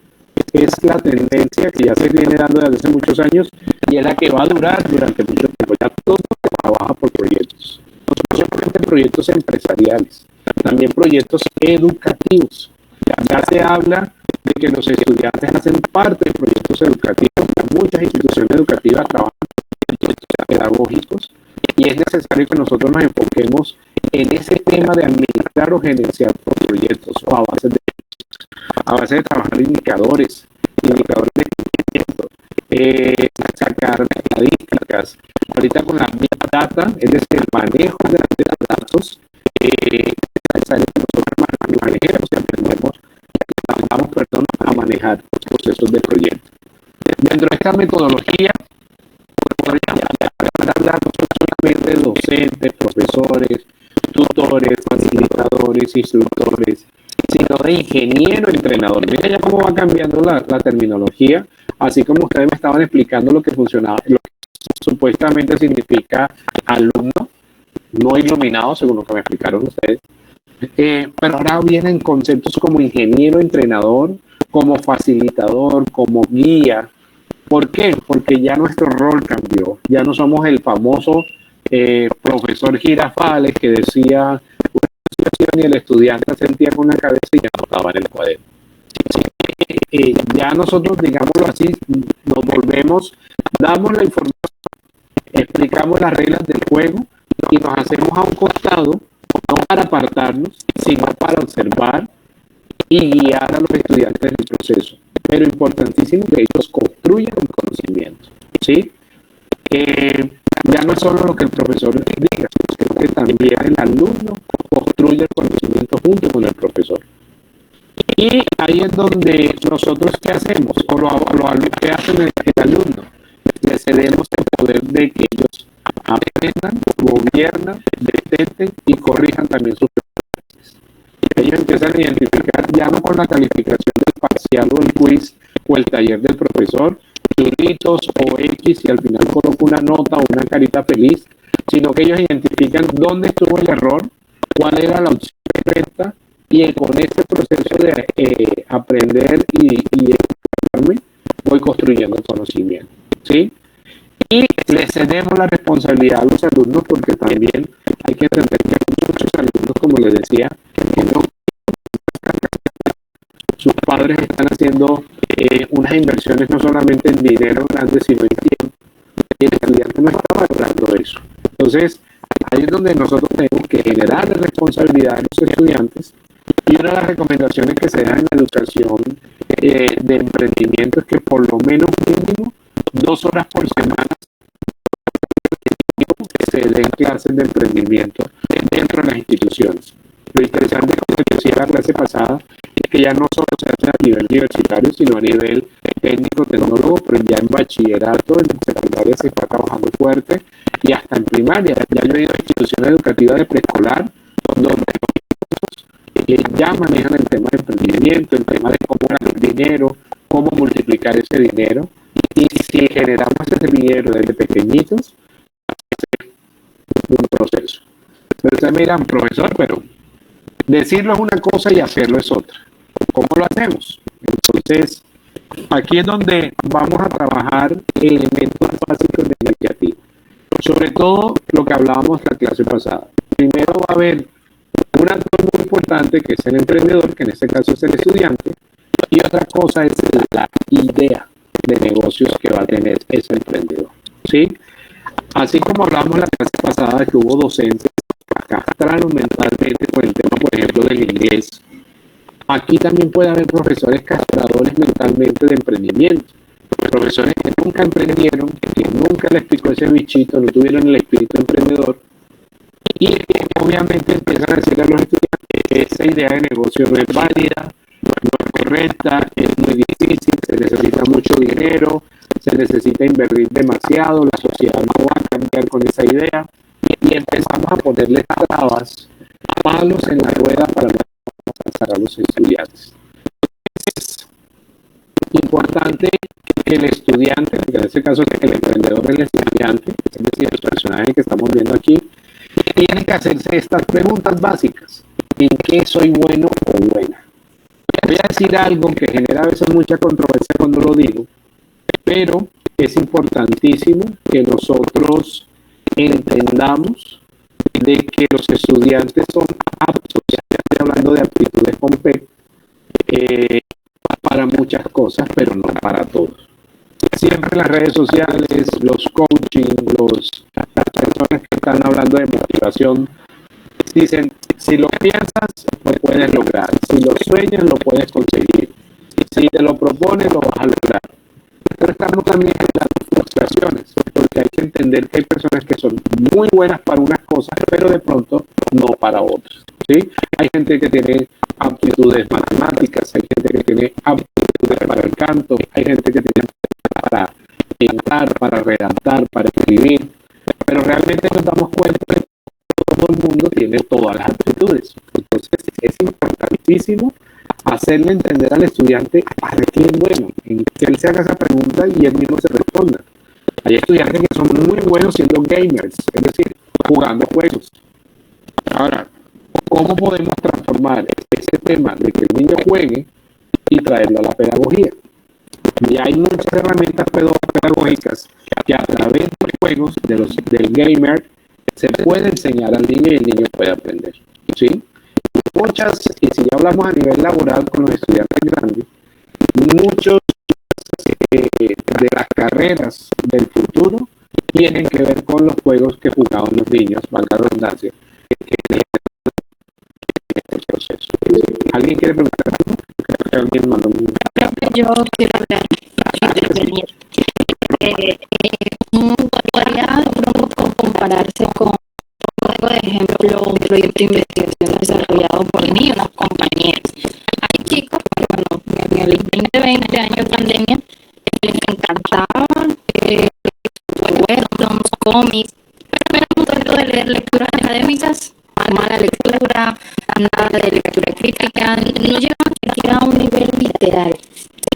es la tendencia que ya se viene dando desde hace muchos años y es la que va a durar durante mucho tiempo. Ya todo se trabaja por proyectos. No solamente proyectos empresariales, también proyectos educativos. Ya se habla de que los estudiantes hacen parte de proyectos educativos. Muchas instituciones educativas trabajan en proyectos pedagógicos y es necesario que nosotros nos enfoquemos en ese tema de administrar o gerenciar proyectos o a base de trabajar indicadores de crecimiento, sacar estadísticas. Ahorita con la Big Data, es decir, el manejo de los datos, es necesario que nosotros manejemos y aprendamos a manejar los procesos de proyecto. Dentro de esta metodología, podríamos hablar no solamente de docentes, profesores, tutores, facilitadores, instructores, sino de ingeniero, entrenador. Mira ya cómo va cambiando la terminología, así como ustedes me estaban explicando lo que funcionaba, lo que supuestamente significa alumno no iluminado, según lo que me explicaron ustedes. Pero ahora vienen conceptos como ingeniero, entrenador, como facilitador, como guía. ¿Por qué? Porque ya nuestro rol cambió. Ya no somos el famoso profesor Girafales que decía una situación y el estudiante sentía con la cabeza y ya anotaba en el cuaderno. Ya nosotros, digámoslo así, nos volvemos, damos la información, explicamos las reglas del juego y nos hacemos a un costado, no para apartarnos, sino para observar y guiar a los estudiantes en el proceso. Pero importantísimo que ellos construyan el conocimiento, ¿sí? Ya no es solo lo que el profesor diga, sino que también el alumno construye el conocimiento junto con el profesor. Y ahí es donde nosotros, ¿qué hacemos? O lo que hacen el alumno, le cedemos el poder de que ellos aprendan, gobiernan, detecten y corrijan también sus errores. Ellos empiezan a identificar ya no con la calificación del parcial o el quiz o el taller del profesor, churritos o X y al final coloco una nota o una carita feliz, sino que ellos identifican dónde estuvo el error, cuál era la opción correcta y con este proceso de aprender y educarme voy construyendo el conocimiento, ¿sí? Y le cedemos la responsabilidad a los alumnos porque también hay que entender que hay muchos alumnos, como les decía, que no, sus padres están haciendo unas inversiones no solamente en dinero grande, sino en tiempo. Y el estudiante no está valorando eso. Entonces, ahí es donde nosotros tenemos que de generar responsabilidad a los estudiantes. Y una de las recomendaciones que se da en la educación de emprendimiento es que por lo menos mínimo 2 horas por semana se den clases de emprendimiento dentro de las instituciones. Lo interesante, como te decía la clase pasada, es que ya no solo se hace a nivel universitario, sino a nivel técnico-tecnólogo, pero ya en bachillerato, en secundaria se está trabajando fuerte, y hasta en primaria. Ya yo he ido a instituciones educativas de preescolar, donde ya manejan el tema de emprendimiento, el tema de cómo ganar dinero, cómo multiplicar ese dinero, y si generamos ese dinero desde pequeñitos, un proceso. Pero ustedes me dirán, profesor, pero decirlo es una cosa y hacerlo es otra. ¿Cómo lo hacemos? Entonces, aquí es donde vamos a trabajar elementos básicos de iniciativa. Sobre todo lo que hablábamos la clase pasada. Primero va a haber un actor muy importante que es el emprendedor, que en este caso es el estudiante, y otra cosa es la idea de negocios que va a tener ese emprendedor, ¿sí? Así como hablamos la clase pasada que hubo docentes que castraron mentalmente por el tema, por ejemplo, del inglés, aquí también puede haber profesores castradores mentalmente de emprendimiento. Profesores que nunca emprendieron, que nunca les picó ese bichito, no tuvieron el espíritu emprendedor, y que obviamente empiezan a decirle a los estudiantes que esa idea de negocio no es válida, no es correcta, es muy difícil, se necesita mucho dinero, se necesita invertir demasiado, la sociedad no va a cambiar con esa idea, y empezamos a ponerle trabas, palos en la rueda para no alcanzar a los estudiantes. Es importante que el estudiante, que en este caso es el emprendedor del estudiante, es decir, el personaje que estamos viendo aquí, tiene que hacerse estas preguntas básicas. ¿En qué soy bueno o buena? Voy a decir algo que genera a veces mucha controversia cuando lo digo, pero es importantísimo que nosotros entendamos de que los estudiantes son aptos, ya estoy hablando de aptitudes con P, para muchas cosas, pero no para todos. Siempre las redes sociales, los coaching, las personas que están hablando de motivación, dicen, si lo piensas, lo puedes lograr. Si lo sueñas, lo puedes conseguir. Si te lo propones, lo vas a lograr. Pero estamos también en las frustraciones, porque hay que entender que hay personas que son muy buenas para unas cosas, pero de pronto no para otras, ¿sí? Hay gente que tiene aptitudes matemáticas, hay gente que tiene aptitudes para el canto, hay gente que tiene para pintar, para redactar, para escribir, pero realmente nos damos cuenta que todo el mundo tiene todas las aptitudes. Entonces es importantísimo hacerle entender al estudiante para qué es bueno, en que él se haga esa pregunta y él mismo se responda. Hay estudiantes que son muy buenos siendo gamers, es decir, jugando juegos. Ahora, ¿cómo podemos transformar ese tema de que el niño juegue y traerlo a la pedagogía? Y hay muchas herramientas pedagógicas que a través de los juegos del gamer se puede enseñar al niño y el niño puede aprender, ¿sí? Muchas, y si ya hablamos a nivel laboral con los estudiantes grandes, muchos de las carreras del futuro tienen que ver con los juegos que jugaban los niños, valga la redundancia, que tenían este proceso. ¿Alguien quiere preguntar algo? Creo que alguien mandó un... Yo quiero hablar, intervenir. Podría de pronto compararse con, por ejemplo, un proyecto de investigación desarrollado por mí y unos compañeros. Hay chicos que, bueno, en el 2020, año de pandemia, les encantaban webtoons, cómics, pero era un momento de leer lecturas académicas, mala lectura, nada de lectura crítica, no llegaban ni siquiera a un nivel literario.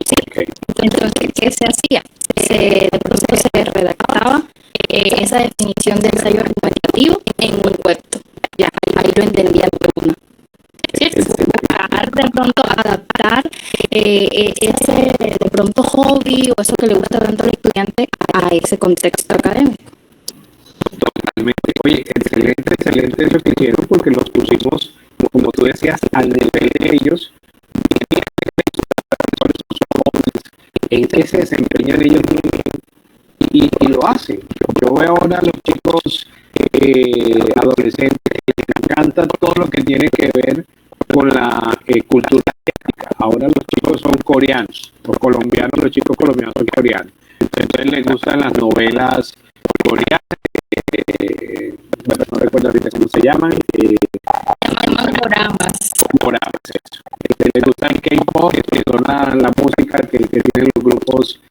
Sí. Okay. Entonces, ¿qué se hacía? De pronto se redactaba esa definición de ensayo argumentativo en un webtoon. Ya, ahí lo entendía el uno. ¿Cierto? De pronto adaptar ese de pronto hobby o eso que le gusta tanto al estudiante a ese contexto académico. Totalmente. Oye, excelente eso que hicieron, porque los pusimos, como tú decías, al nivel de ellos, en que se desempeñan ellos muy bien y lo hacen. Yo veo ahora a los chicos adolescentes que tienen encanta todo lo que tiene que ver con la cultura asiática. Ahora los chicos son coreanos, los colombianos, los chicos colombianos son coreanos. Entonces les gustan las novelas coreanas, bueno, no recuerdo ahorita cómo se llaman. Llaman Doramas, eso. Les gusta el K-pop, que son la música que tienen los grupos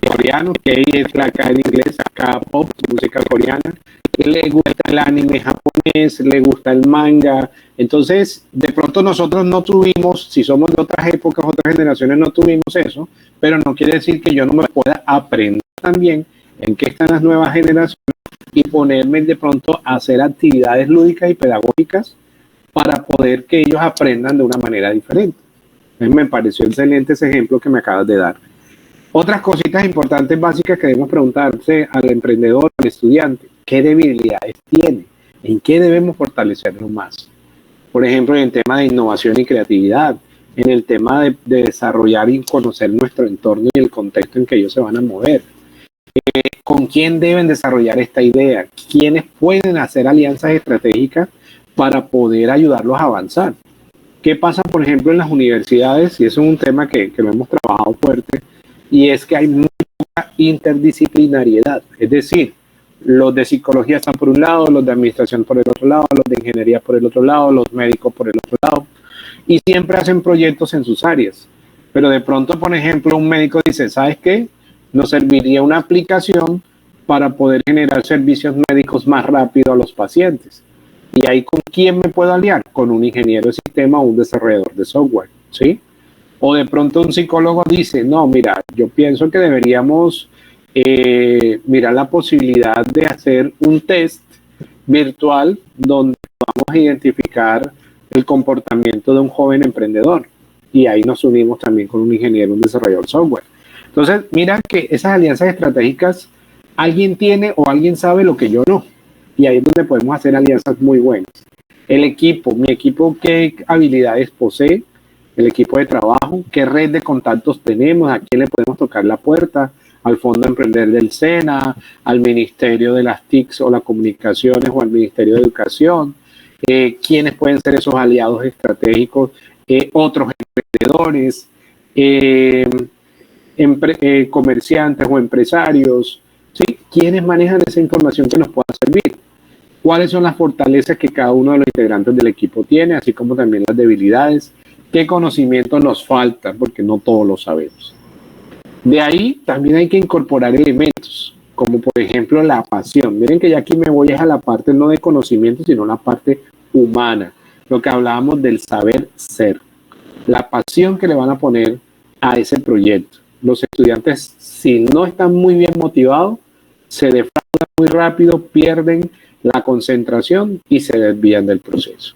coreanos, que es la K en inglés, K-pop, música coreana. Le gusta el anime japonés, le gusta el manga. Entonces, de pronto nosotros no tuvimos, si somos de otras épocas, otras generaciones, no tuvimos eso, pero no quiere decir que yo no me pueda aprender también en qué están las nuevas generaciones y ponerme de pronto a hacer actividades lúdicas y pedagógicas para poder que ellos aprendan de una manera diferente. Entonces, me pareció excelente ese ejemplo que me acabas de dar. Otras cositas importantes, básicas, que debemos preguntarse al emprendedor, al estudiante: ¿qué debilidades tiene? ¿En qué debemos fortalecernos más? Por ejemplo, en el tema de innovación y creatividad, en el tema de desarrollar y conocer nuestro entorno y el contexto en que ellos se van a mover. ¿Con quién deben desarrollar esta idea? ¿Quiénes pueden hacer alianzas estratégicas para poder ayudarlos a avanzar? ¿Qué pasa, por ejemplo, en las universidades? Y eso es un tema que lo hemos trabajado fuerte, y es que hay mucha interdisciplinariedad. Es decir, los de psicología están por un lado, los de administración por el otro lado, los de ingeniería por el otro lado, los médicos por el otro lado, y siempre hacen proyectos en sus áreas. Pero de pronto, por ejemplo, un médico dice: ¿sabes qué? Nos serviría una aplicación para poder generar servicios médicos más rápido a los pacientes. Y ahí, ¿con quién me puedo aliar? Con un ingeniero de sistema o un desarrollador de software, ¿sí? O de pronto un psicólogo dice: no, mira, yo pienso que deberíamos mirar la posibilidad de hacer un test virtual donde vamos a identificar el comportamiento de un joven emprendedor. Y ahí nos unimos también con un ingeniero, un desarrollador de software. Entonces, mira que esas alianzas estratégicas, alguien tiene o alguien sabe lo que yo no. Y ahí es donde podemos hacer alianzas muy buenas. El equipo, mi equipo, ¿qué habilidades posee? El equipo de trabajo, ¿qué red de contactos tenemos? ¿A quién le podemos tocar la puerta? Al Fondo Emprender del SENA, al Ministerio de las TICs o las Comunicaciones, o al Ministerio de Educación. ¿Quiénes pueden ser esos aliados estratégicos? Otros emprendedores, comerciantes o empresarios, ¿sí? ¿Quiénes manejan esa información que nos pueda servir? ¿Cuáles son las fortalezas que cada uno de los integrantes del equipo tiene, así como también las debilidades? ¿Qué conocimiento nos falta? Porque no todos lo sabemos. De ahí también hay que incorporar elementos, como por ejemplo la pasión. Miren que ya aquí me voy a la parte no de conocimiento, sino la parte humana, lo que hablábamos del saber ser, la pasión que le van a poner a ese proyecto. Los estudiantes, si no están muy bien motivados, se defraudan muy rápido, pierden la concentración y se desvían del proceso.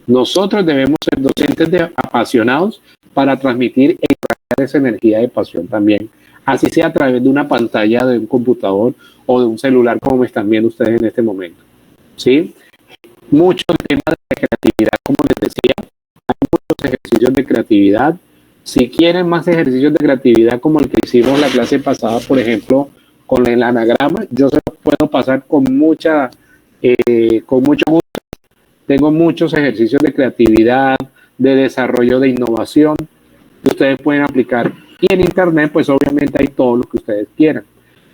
Nosotros debemos ser docentes apasionados para transmitir e irradiar esa energía de pasión también, así sea a través de una pantalla de un computador o de un celular, como me están viendo ustedes en este momento, ¿sí? Mucho el tema de la creatividad, como les decía, hay muchos ejercicios de creatividad. Si quieren más ejercicios de creatividad como el que hicimos la clase pasada, por ejemplo, con el anagrama, yo se los puedo pasar con mucho gusto. Tengo muchos ejercicios de creatividad, de desarrollo, de innovación que ustedes pueden aplicar. Y en internet, pues obviamente hay todo lo que ustedes quieran.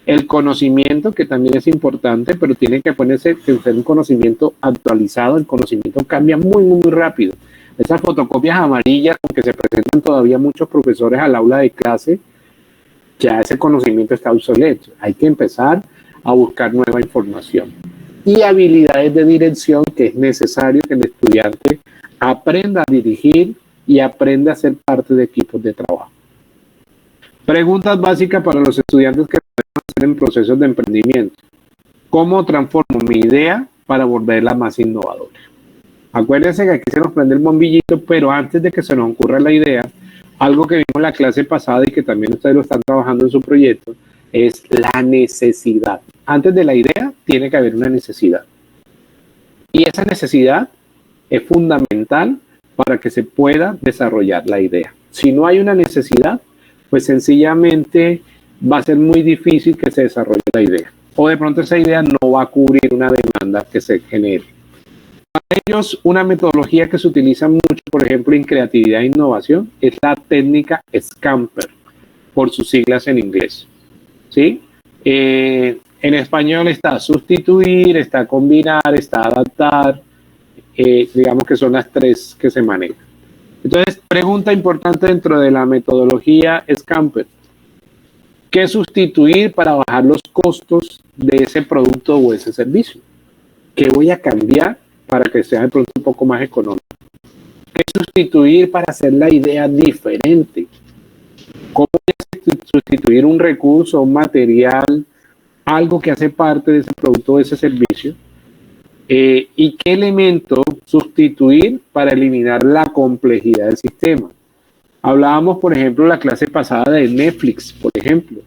El conocimiento, que también es importante, pero tiene que ponerse un conocimiento actualizado. El conocimiento cambia muy, muy, muy rápido. Esas fotocopias amarillas con que se presentan todavía muchos profesores al aula de clase, ya ese conocimiento está obsoleto. Hay que empezar a buscar nueva información. Y habilidades de dirección, que es necesario que el estudiante aprenda a dirigir y aprenda a ser parte de equipos de trabajo. Preguntas básicas para los estudiantes que pueden hacer en procesos de emprendimiento. ¿Cómo transformo mi idea para volverla más innovadora? Acuérdense que aquí se nos prende el bombillito, pero antes de que se nos ocurra la idea, algo que vimos en la clase pasada y que también ustedes lo están trabajando en su proyecto, es la necesidad. Antes de la idea, tiene que haber una necesidad. Y esa necesidad es fundamental para que se pueda desarrollar la idea. Si no hay una necesidad, pues sencillamente va a ser muy difícil que se desarrolle la idea. O de pronto esa idea no va a cubrir una demanda que se genere. Para ellos, una metodología que se utiliza mucho, por ejemplo, en creatividad e innovación, es la técnica Scamper, por sus siglas en inglés. ¿Sí? En español está sustituir, está combinar, está adaptar, digamos que son las tres que se manejan. Entonces, pregunta importante dentro de la metodología Scamper. ¿Qué sustituir para bajar los costos de ese producto o ese servicio? ¿Qué voy a cambiar para que sea de pronto un poco más económico? ¿Qué sustituir para hacer la idea diferente? ¿Cómo voy a sustituir un recurso, un material, algo que hace parte de ese producto o de ese servicio? ¿Y qué elemento sustituir para eliminar la complejidad del sistema? Hablábamos, por ejemplo, la clase pasada de Netflix, por ejemplo.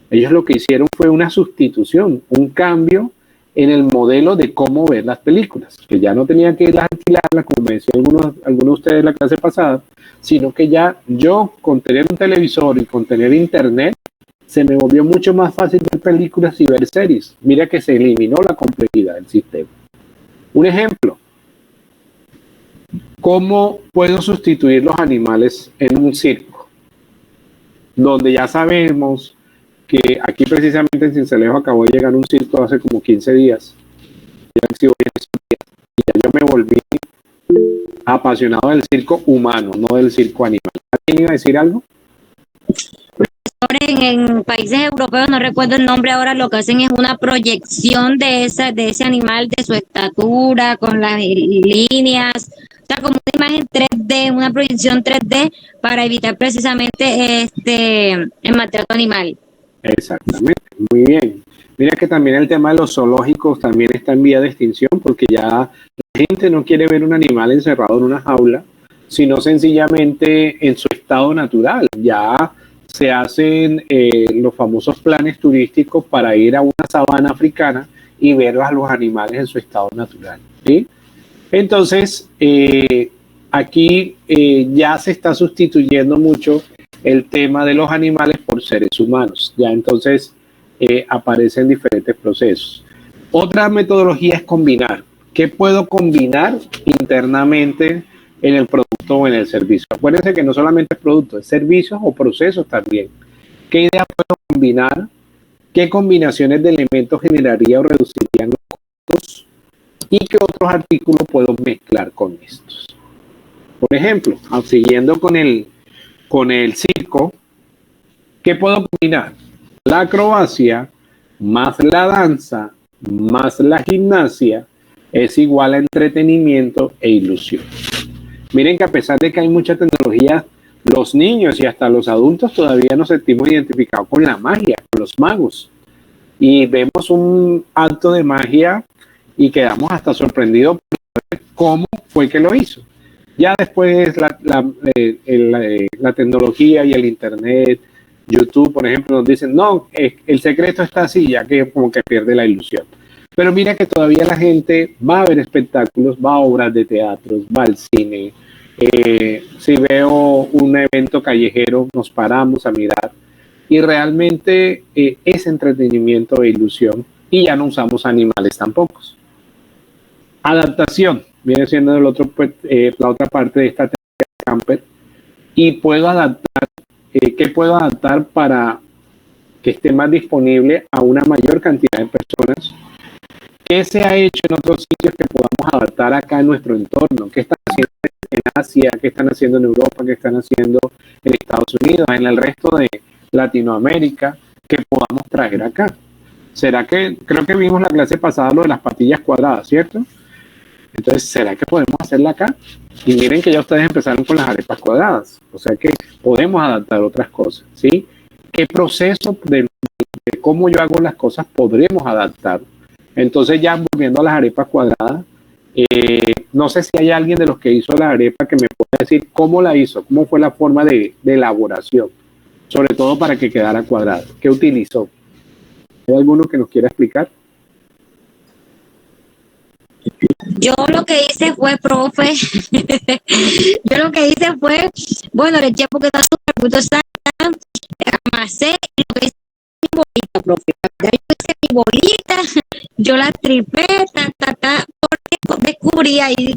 Ellos lo que hicieron fue una sustitución, un cambio en el modelo de cómo ver las películas, que ya no tenía que irlas a alquilarlas, como me decían algunos de ustedes en la clase pasada, sino que ya yo, con tener un televisor y con tener internet, se me volvió mucho más fácil ver películas y ver series. Mira que se eliminó la complejidad del sistema. Un ejemplo, ¿cómo puedo sustituir los animales en un circo? Donde ya sabemos que aquí precisamente en Sincelejo acabó de llegar un circo hace como 15 días. Y ya yo me volví apasionado del circo humano, no del circo animal. ¿Alguien iba a decir algo? En países europeos, no recuerdo el nombre ahora, lo que hacen es una proyección de ese animal, de su estatura, con las líneas, o sea, como una imagen 3D, una proyección 3D para evitar precisamente el maltrato animal. Exactamente, muy bien. Mira que también el tema de los zoológicos también está en vía de extinción, porque ya la gente no quiere ver un animal encerrado en una jaula, sino sencillamente en su estado natural. Ya se hacen los famosos planes turísticos para ir a una sabana africana y ver a los animales en su estado natural, ¿sí? Entonces, aquí ya se está sustituyendo mucho el tema de los animales por seres humanos. Ya entonces aparecen diferentes procesos. Otra metodología es combinar. ¿Qué puedo combinar internamente en el producto o en el servicio? Acuérdense que no solamente es producto, es servicios o procesos también. ¿Qué ideas puedo combinar? ¿Qué combinaciones de elementos generaría o reducirían los costos? ¿Y qué otros artículos puedo mezclar con estos? Por ejemplo, siguiendo con el circo, ¿qué puedo combinar? La acrobacia más la danza más la gimnasia es igual a entretenimiento e ilusión. Miren que a pesar de que hay mucha tecnología, los niños y hasta los adultos todavía nos sentimos identificados con la magia, con los magos. Y vemos un acto de magia y quedamos hasta sorprendidos por ver cómo fue que lo hizo. Ya después la tecnología y el internet, YouTube, por ejemplo, nos dicen, no, el secreto está así, ya que como que pierde la ilusión. Pero mira que todavía la gente va a ver espectáculos, va a obras de teatro, va al cine. Si veo un evento callejero, nos paramos a mirar. Y realmente es entretenimiento e ilusión. Y ya no usamos animales tampoco. Adaptación viene siendo la otra parte de esta técnica de Scamper. Y puedo adaptar, ¿qué puedo adaptar para que esté más disponible a una mayor cantidad de personas? ¿Qué se ha hecho en otros sitios que podamos adaptar acá en nuestro entorno? ¿Qué están haciendo en Asia? ¿Qué están haciendo en Europa? ¿Qué están haciendo en Estados Unidos? En el resto de Latinoamérica, que podamos traer acá. ¿Será que, creo que vimos la clase pasada lo de las patillas cuadradas, ¿cierto? Entonces, ¿será que podemos hacerla acá? Y miren que ya ustedes empezaron con las arepas cuadradas. O sea que podemos adaptar otras cosas, ¿sí? ¿Qué proceso de cómo yo hago las cosas podremos adaptar? Entonces, ya volviendo a las arepas cuadradas, no sé si hay alguien de los que hizo la arepa que me pueda decir cómo la hizo, cómo fue la forma de elaboración, sobre todo para que quedara cuadrada. ¿Qué utilizó? ¿Hay alguno que nos quiera explicar? Yo lo que hice fue, profe, bueno, le eché porque está súper gustosada, amasé y lo que hice mi bolita, profe. Yo hice mi bolita, yo la tripé, porque descubrí ahí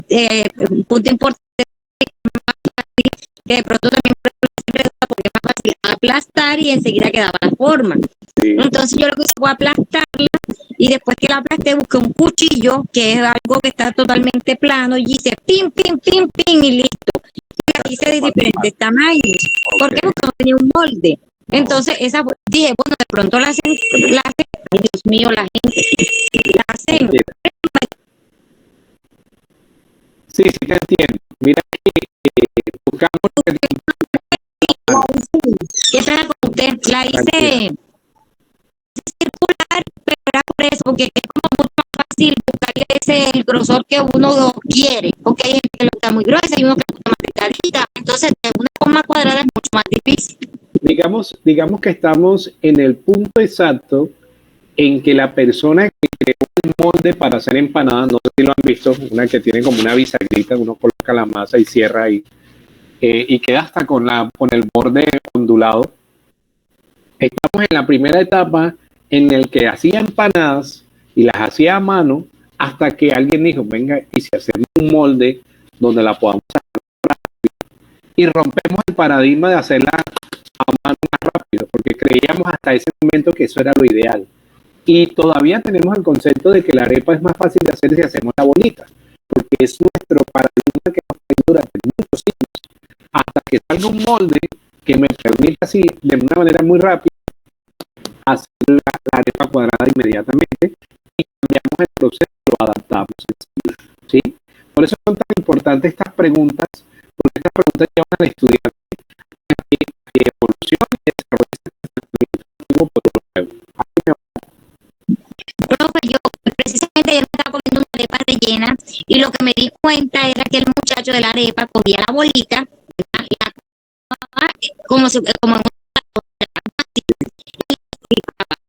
un punto importante que de pronto también porque es más fácil aplastar y enseguida quedaba la forma. Sí. Entonces yo lo que hice fue aplastarla y después que la aplasté busqué un cuchillo que es algo que está totalmente plano y hice pin, pin, pin, pin y listo. Y la hice de diferentes tamaños. ¿Por qué? Porque no tenía un molde. Entonces dije, bueno, de pronto la hacen, ay Dios mío, la gente, la hacen. Sí, sí te entiendo. Mira que buscamos ¿Qué trae con usted? La hice circular, pero era por eso, porque es como mucho más fácil buscar el grosor que uno quiere, porque hay gente que lo está muy gruesa y uno que lo está más delgadita. Entonces, de una forma cuadrada es mucho más difícil. digamos que estamos en el punto exacto en que la persona que creó el molde para hacer empanadas, no sé si lo han visto, una que tiene como una bisagrita, uno coloca la masa y cierra ahí, y queda hasta con el borde ondulado. Estamos en la primera etapa en el que hacía empanadas y las hacía a mano hasta que alguien dijo, venga, y si hacemos un molde donde la podamos hacer rápido y rompemos el paradigma de hacerla a mano más rápido, porque creíamos hasta ese momento que eso era lo ideal. Y todavía tenemos el concepto de que la arepa es más fácil de hacer si hacemos la bolita, porque es nuestro paradigma que nos trae durante muchos siglos, hasta que salga un molde que me permita así, de una manera muy rápida, hacer la arepa cuadrada inmediatamente y cambiamos el proceso, lo adaptamos enseguida, ¿sí? Por eso son tan importantes estas preguntas, porque estas preguntas llevan al estudiante a que evolucione y desarrolle ese pensamiento por lo nuevo. Profe, yo precisamente ayer me estaba comiendo una arepa rellena y lo que me di cuenta era que el muchacho de la arepa cogía la bolita, la como en una y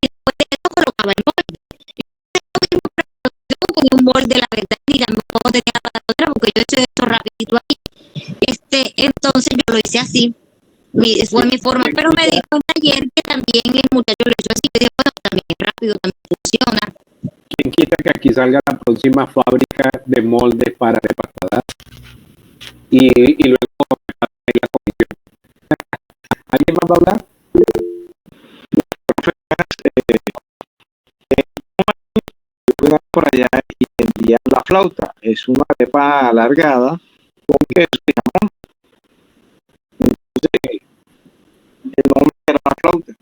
después de eso colocaba el molde. Yo con un molde, la verdad, ni tampoco tenía para otra porque yo he hecho esto rapidito ahí. Entonces yo lo hice así. Fue mi forma, pero me di cuenta ayer que también el muchacho lo hizo así. Y dije, bueno, también es rápido, también funciona. ¿Quién quita que aquí salga la próxima fábrica de moldes para arepas cuadradas? Y luego la comisión. ¿Alguien más va a hablar? Por allá y vendían la flauta. Es una arepa alargada con queso y jamón. Entonces, el nombre era la flauta.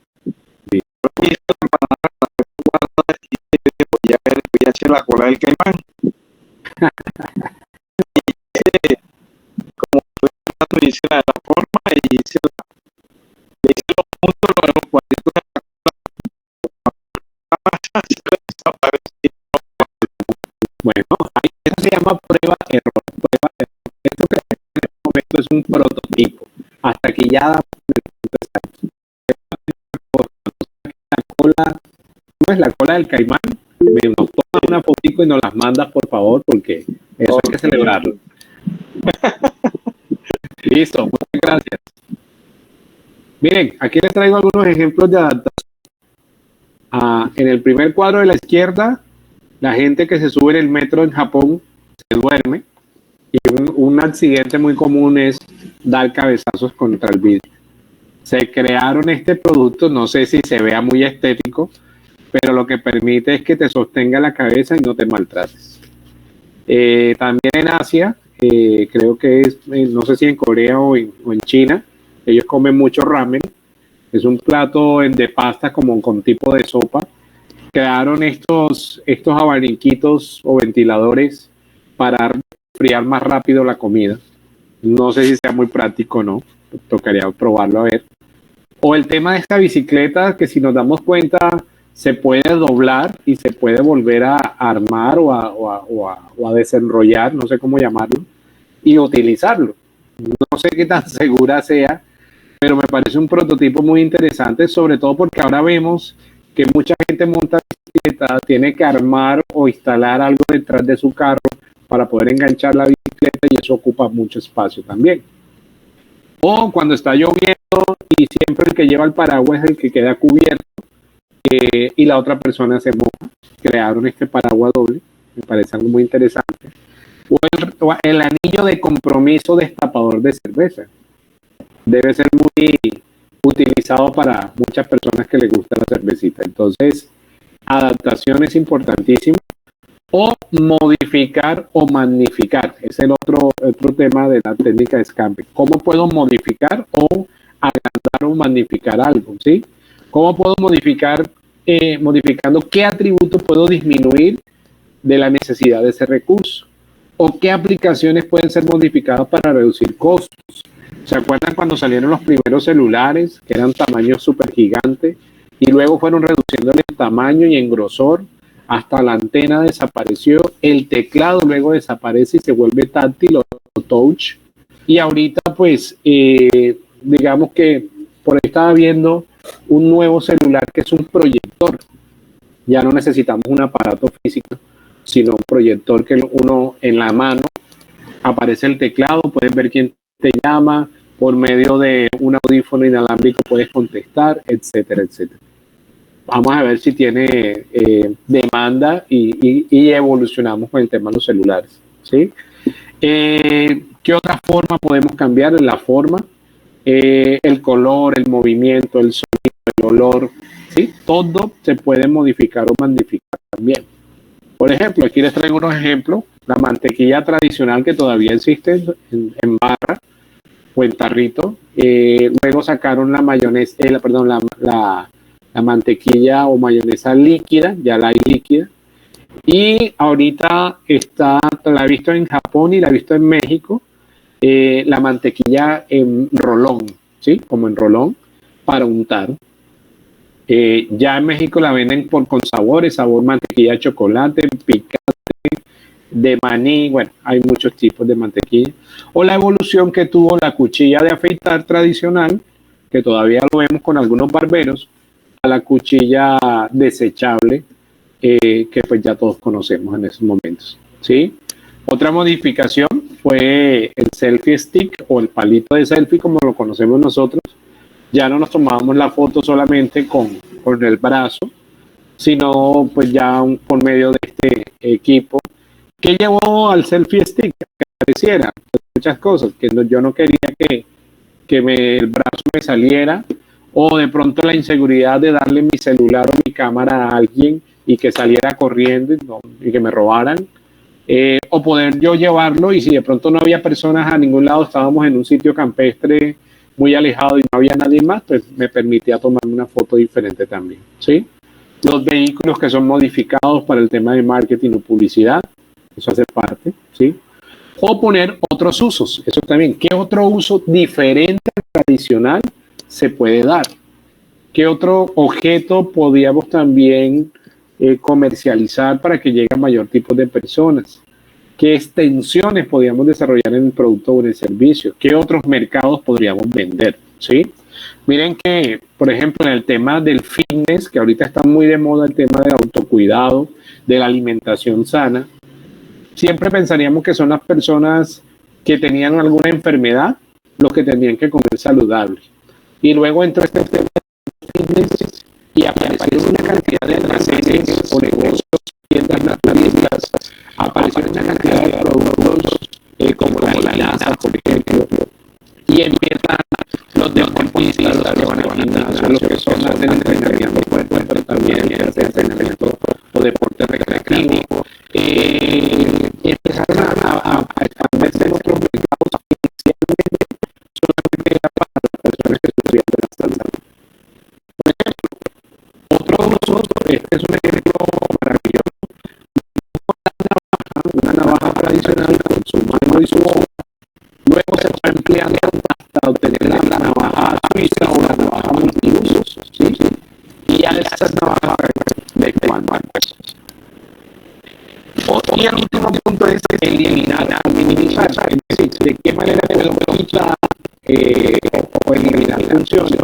Sí. Y esta empanada voy a hacer la cola del caimán. Como fue me hice la forma y hice los puntos, los cuadritos de la cola. Bueno, eso se llama prueba-error. Esto que en este momento es un prototipo. Hasta que ya la cola, ¿no es la cola del caimán? Nos toma una fotico y nos las mandas, por favor, porque eso hay que celebrarlo. Listo, muchas gracias. Miren, aquí les traigo algunos ejemplos de adaptación. En el primer cuadro de la izquierda, la gente que se sube en el metro en Japón se duerme y un accidente muy común es dar cabezazos contra el vidrio. Se crearon este producto, no sé si se vea muy estético, pero lo que permite es que te sostenga la cabeza y no te maltrates. También en Asia, creo que es, no sé si en Corea o en China, ellos comen mucho ramen. Es un plato de pasta como con tipo de sopa. Crearon estos abaniquitos o ventiladores para enfriar más rápido la comida. No sé si sea muy práctico o no. Tocaría probarlo a ver. O el tema de esta bicicleta que si nos damos cuenta se puede doblar y se puede volver a armar o a desenrollar, no sé cómo llamarlo, y utilizarlo. No sé qué tan segura sea, pero me parece un prototipo muy interesante, sobre todo porque ahora vemos que mucha gente monta bicicleta, tiene que armar o instalar algo detrás de su carro para poder enganchar la bicicleta y eso ocupa mucho espacio también. O cuando está lloviendo y siempre el que lleva el paraguas es el que queda cubierto y la otra persona se moja. Crearon este paraguas doble, me parece algo muy interesante. o el anillo de compromiso destapador de cerveza. Debe ser muy utilizado para muchas personas que les gusta la cervecita. Entonces, adaptación es importantísima. O modificar o magnificar. Es el otro tema de la técnica de Scampi. ¿Cómo puedo modificar o agrandar o magnificar algo? ¿Sí? ¿Cómo puedo modificar, modificando qué atributo puedo disminuir de la necesidad de ese recurso? ¿O qué aplicaciones pueden ser modificadas para reducir costos? ¿Se acuerdan cuando salieron los primeros celulares, que eran tamaños súper gigantes, y luego fueron reduciendo en tamaño y en grosor? Hasta la antena desapareció, el teclado luego desaparece y se vuelve táctil o touch. Y ahorita pues digamos que por ahí estaba viendo un nuevo celular que es un proyector. Ya no necesitamos un aparato físico, sino un proyector que uno en la mano aparece el teclado, puedes ver quién te llama, por medio de un audífono inalámbrico puedes contestar, etcétera, etcétera. Vamos a ver si tiene demanda y evolucionamos con el tema de los celulares, ¿sí? ¿Qué otra forma podemos cambiar? La forma, el color, el movimiento, el sonido, el olor, ¿sí? Todo se puede modificar o magnificar también. Por ejemplo, aquí les traigo unos ejemplos. La mantequilla tradicional que todavía existe en barra o en tarrito. Luego sacaron la mayonesa, la mantequilla o mayonesa líquida, ya la hay líquida. Y ahorita la he visto en Japón y la he visto en México, la mantequilla en rolón, ¿sí? Como en rolón, para untar. Ya en México la venden con sabores, sabor mantequilla de chocolate, picante, de maní, bueno, hay muchos tipos de mantequilla. O la evolución que tuvo la cuchilla de afeitar tradicional, que todavía lo vemos con algunos barberos, a la cuchilla desechable que pues ya todos conocemos en esos momentos, ¿sí? Otra modificación fue el selfie stick o el palito de selfie como lo conocemos nosotros. Ya no nos tomábamos la foto solamente con el brazo, sino pues ya por medio de este equipo. ¿Qué llevó al selfie stick? Que apareciera muchas cosas, que yo no quería que el brazo me saliera, o de pronto la inseguridad de darle mi celular o mi cámara a alguien y que saliera corriendo y que me robaran, o poder yo llevarlo y si de pronto no había personas a ningún lado, estábamos en un sitio campestre muy alejado y no había nadie más, pues me permitía tomarme una foto diferente también, ¿sí? Los vehículos que son modificados para el tema de marketing o publicidad, eso hace parte, ¿sí? O poner otros usos, eso también. ¿Qué otro uso diferente al tradicional se puede dar? ¿Qué otro objeto podríamos también comercializar para que llegue a mayor tipo de personas? ¿Qué extensiones podríamos desarrollar en el producto o en el servicio? ¿Qué otros mercados podríamos vender? ¿Sí? Miren que, por ejemplo, en el tema del fitness, que ahorita está muy de moda el tema del autocuidado, de la alimentación sana, siempre pensaríamos que son las personas que tenían alguna enfermedad los que tenían que comer saludable. Y luego entró este tema de fitness y aparecieron una cantidad de almacenes o negocios, tiendas naturalistas, aparecieron una cantidad de productos como la linaza, por ejemplo, y empiezan los deportistas que van a gimnasio, los que son hacen entrenamiento fuerte, pero también hacen entrenamiento o deporte recreativo, y empezaron a expandirse en otros mercados, inicialmente solamente era para las personas que sufrían de la salud. Por ejemplo, otro uso, este es un ejemplo maravilloso, una navaja tradicional con su mango y su hoja, luego se fue ampliando hasta obtener la navaja suiza o la navaja multiusos, ¿sí? Y ya esas navajas de cuando y el último punto es eliminar, minimizar, es decir, de qué manera puedo quitar o eliminar funciones,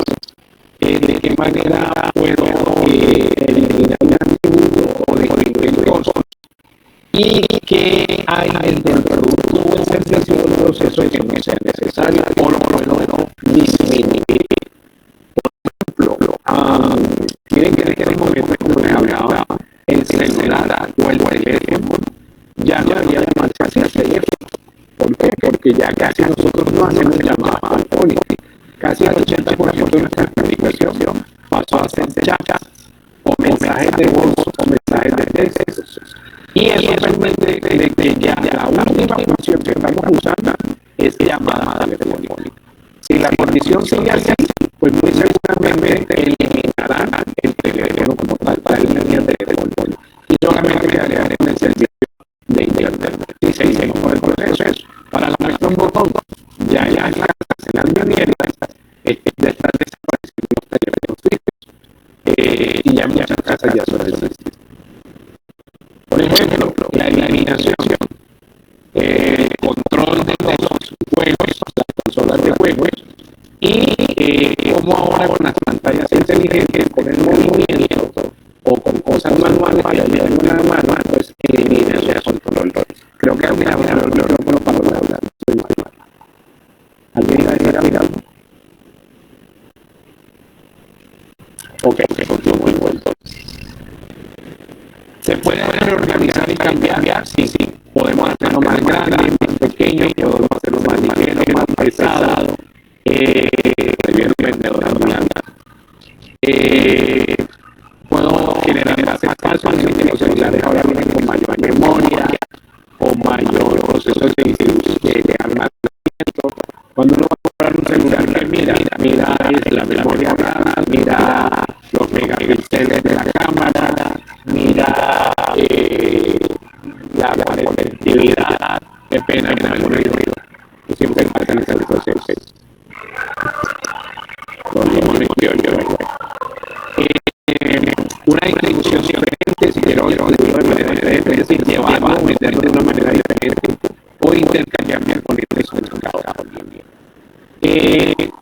de qué manera puedo eliminar un atributo o disminuir costos, y que hay dentro del producto o el servicio del proceso que no sea necesario o lo puedo disminuir. Por ejemplo, miren que en este momento, como les hablaba, el celular o el teléfono ya no había llamarse así, porque ya casi nosotros no hacemos llamadas telefónicas. Casi el 80% de nuestra comunicación pasó a ser chat o mensajes de voz o mensajes de texto. Y eso permite de que ya la última función que estamos usando es llamada telefónica. Si la condición sigue así, pues muy seguramente eliminarán el teléfono como tal para el línea de teléfono y solamente quedarían en el servicio de internet. Si seguimos con el proceso, para la cuestión botón, ya en la línea abierta están desapareciendo los talleres físicos y ya muchas casas ya son así. Por ejemplo, la eliminación, control de los juegos, las consolas de juegos, y como ahora con las pantallas inteligentes, con el movimiento o con cosas manuales que ya tengo en la mano, pues eliminan ya esos controles. Creo que alguien habla el micrófono para hablar. ¿Alguien va a decir algo? Ok, muy bueno. ¿Se puede reorganizar y cambiar? Sí. Podemos hacerlo más grande, más pequeño, podemos hacerlo más ligero, más pesado. El vendedor ambulante. Puedo generar más espacio en los celulares ahora vienen con mayor memoria o mayor proceso de almacenamiento. Cuando uno va a comprar un celular, mira la memoria RAM, mira los megapíxeles de la cámara, mira la conectividad, qué pena que no me ruido. Y siempre pasa en ese proceso. Una distribución diferente, si quiero llevarlo, meterlo de una manera diferente o intercambiar con el resultado.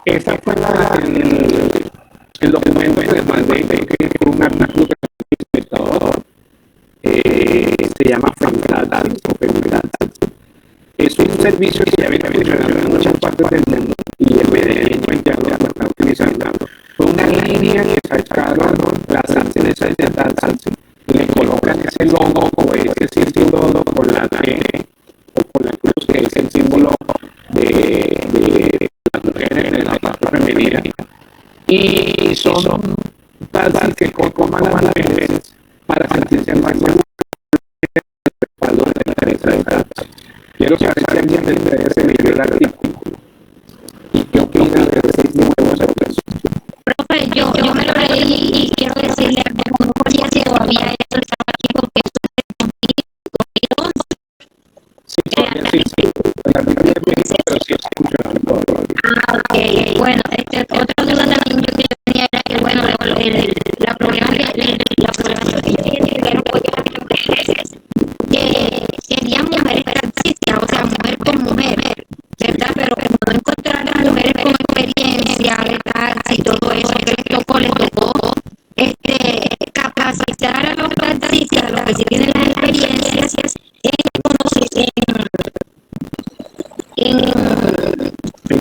Esta fue el documento que les mandé, que es un artículo del espectador. Se llama Femdata. Es un servicio que ya viene funcionando en muchas partes del mundo y el BDN ya lo está utilizando. Fue una línea que sacaron las sanciones de data y le colocan ese logo o ese símbolo con la T o con la cruz, que es el símbolo de las mujeres en la parte femenina. Y son datas que coman a las mujeres para sentirse más seguras. Quiero saber si alguien de ustedes se leyó el artículo y qué opina de ese nuevo servicio. Profe, yo me lo leí y quiero decirle que como si todavía esto estaba aquí porque esto es de 2011. Sí, el artículo es viejo, pero sí está funcionando todavía. Ok, bueno, otra duda también yo tenía era que, bueno, la problemática que tuvieron fue que las mujeres que serían mujeres taxistas, o sea, mujer con mujer, ¿verdad? Pero como no encontraron mujeres con experiencia de taxi y todo eso, que les tocó capacitar a los taxistas, a los que sí tienen las experiencias, En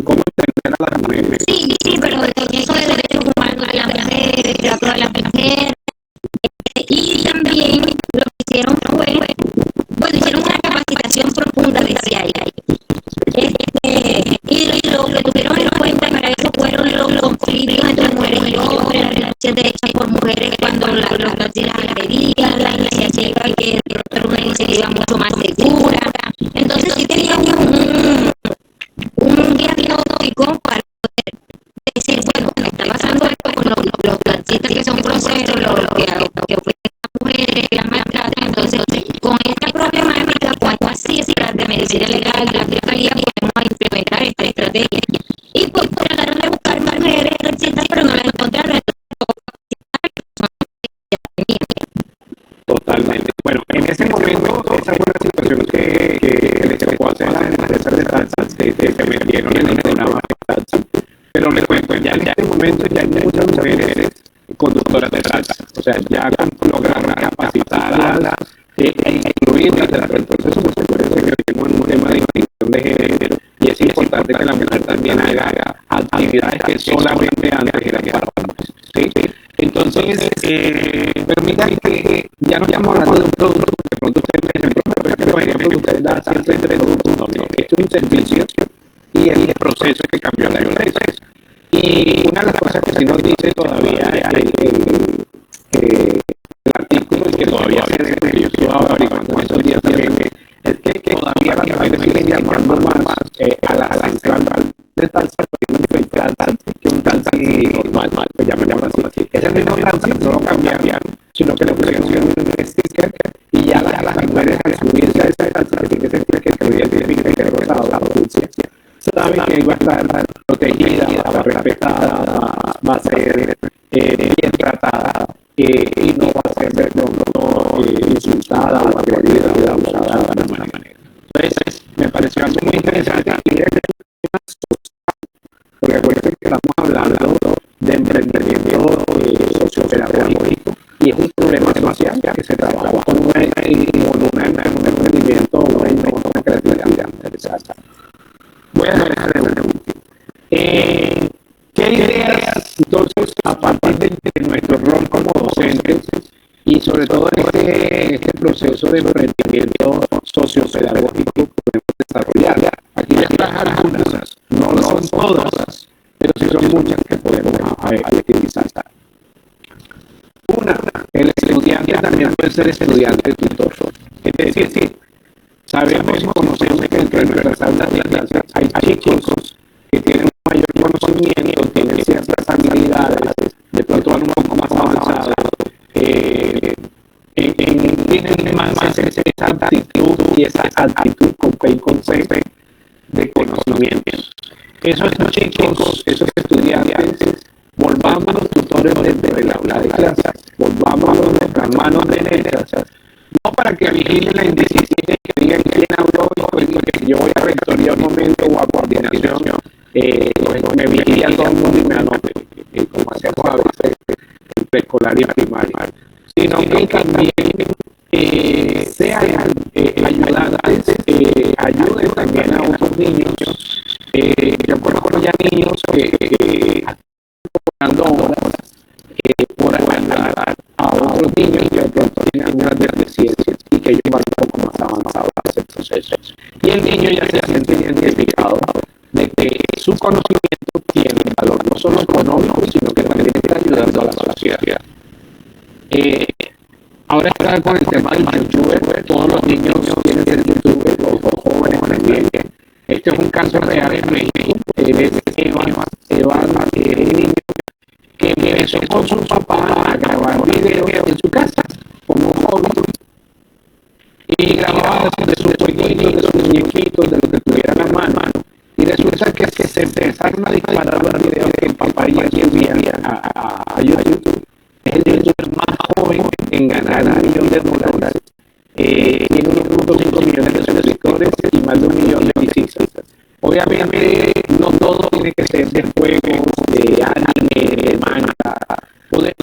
cómo entender a las mujeres. Sí, pero eso de derechos humanos de la mujer, de trato a la mujer. Y también lo que hicieron fue, bueno, hicieron una capacitación profunda, decía ella. Y lo que tuvieron en cuenta para eso fueron los conflictos entre mujeres y hombres, las relaciones hechas por mujeres cuando los taxistas las pedían, la iniciativa que era una iniciativa mucho más segura. Entonces sí tenían un diagnóstico para poder decir, bueno, me está pasando esto con los taxistas que son groseros, que ofrecen a mujeres, que las maltratan. Entonces, con esta problemática, cuando así es de medicina legal, de la fiscalía, podemos implementar esta estrategia. Y pues trataron de buscar más mujeres taxistas, pero no las encontraron. Totalmente. Bueno, en ese momento, esa fue la situación que les tocó hacer a las empresas de taxas que metieron en el programa de taxas. Pero les cuento, ya en este momento ya hay muchas mujeres conductoras de taxas. O sea, ya lograron capacitarlas e incluirlas dentro del proceso, porque parece que tenemos un tema de distinción de género y es importante que la mujer también haga actividades que solamente antes eran para hombres. ¿Sí? Entonces, permitan que ya no estamos hablando de un producto que de pronto ustedes me dicen, pero por ejemplo, ustedes dan siempre entre productos. No, esto es un servicio que cambió la empresa. Y una de las cosas que sí nos dice todavía el artículo, y que todavía que yo estoy averiguando estos días también, es que todavía las mujeres siguen llamando más a la central de taxi que un taxi normal, pues llaman así. Es el mismo taxi, no lo cambiaron, sino que le pusieron un sticker y ya las mujeres al subirse a ese taxi que tiene que escribir que rosado, saben que va a estar protegida, va a estar respetada, va a ser bien tratada y no va a ser de pronto insultada o agredida o abusada de alguna manera. Entonces, me pareció algo muy interesante porque acuérdense que estamos hablando de emprendimiento sociopedagógico y es un problema social que se trabaja con un emprendimiento, una creatividad interesante. Voy a dejar de último. ¿Qué ideas, entonces, a partir de nuestro rol como docentes y sobre todo en este proceso de emprendimiento sociopedagógico podemos desarrollar? Aquí les traje algunas, no son todas, pero sí son muchas que podemos utilizar. Una, el estudiante también puede ser estudiante tutor. Es decir, sabemos y conocemos que entre nuestras aulas de clase hay chicos que tienen un mayor conocimiento, tienen ciertas habilidades, de pronto van un poco más avanzados, tienen más esa actitud y esa actitud con P y con C de conocimientos. Esos chicos, esos estudiantes, volvamos los tutores desde el aula de clase, volvamos nuestras manos derechas, no para que vigilen la indisciplina y que digan quién habló y que yo voy a rectoría un momento o a coordinación, me vigila todo el mundo y me anote, como hacemos a veces en preescolar y primaria, sino que también sean ayudantes, ayuden también a otros niños. Yo conozco ya niños que están dando horas por ayudar a otros niños que de pronto tienen algunas deficiencias y que ellos van un poco más avanzados en ese proceso. Y el niño ya se siente identificado de que su conocimiento tiene valor no solo económico, sino que también está ayudando a la sociedad. Ahora está con el tema del YouTube, todos los niños tienen el YouTube, los jóvenes también. Este es un caso real en México. Es Evan, un niño que empezó con su papá a grabar videos en su casa como hobby y grababa de sus jueguitos, de sus muñequitos, de lo que tuviera en la mano. Y resulta que se empezaron a disparar los videos que el papá ya subía a YouTube. Es el youtuber más joven en ganar $1.000.000. Tiene 1.5 millones de suscriptores y más de 1 millón de visitas. Obviamente, no todo tiene que ser de juegos, de anime, de manga.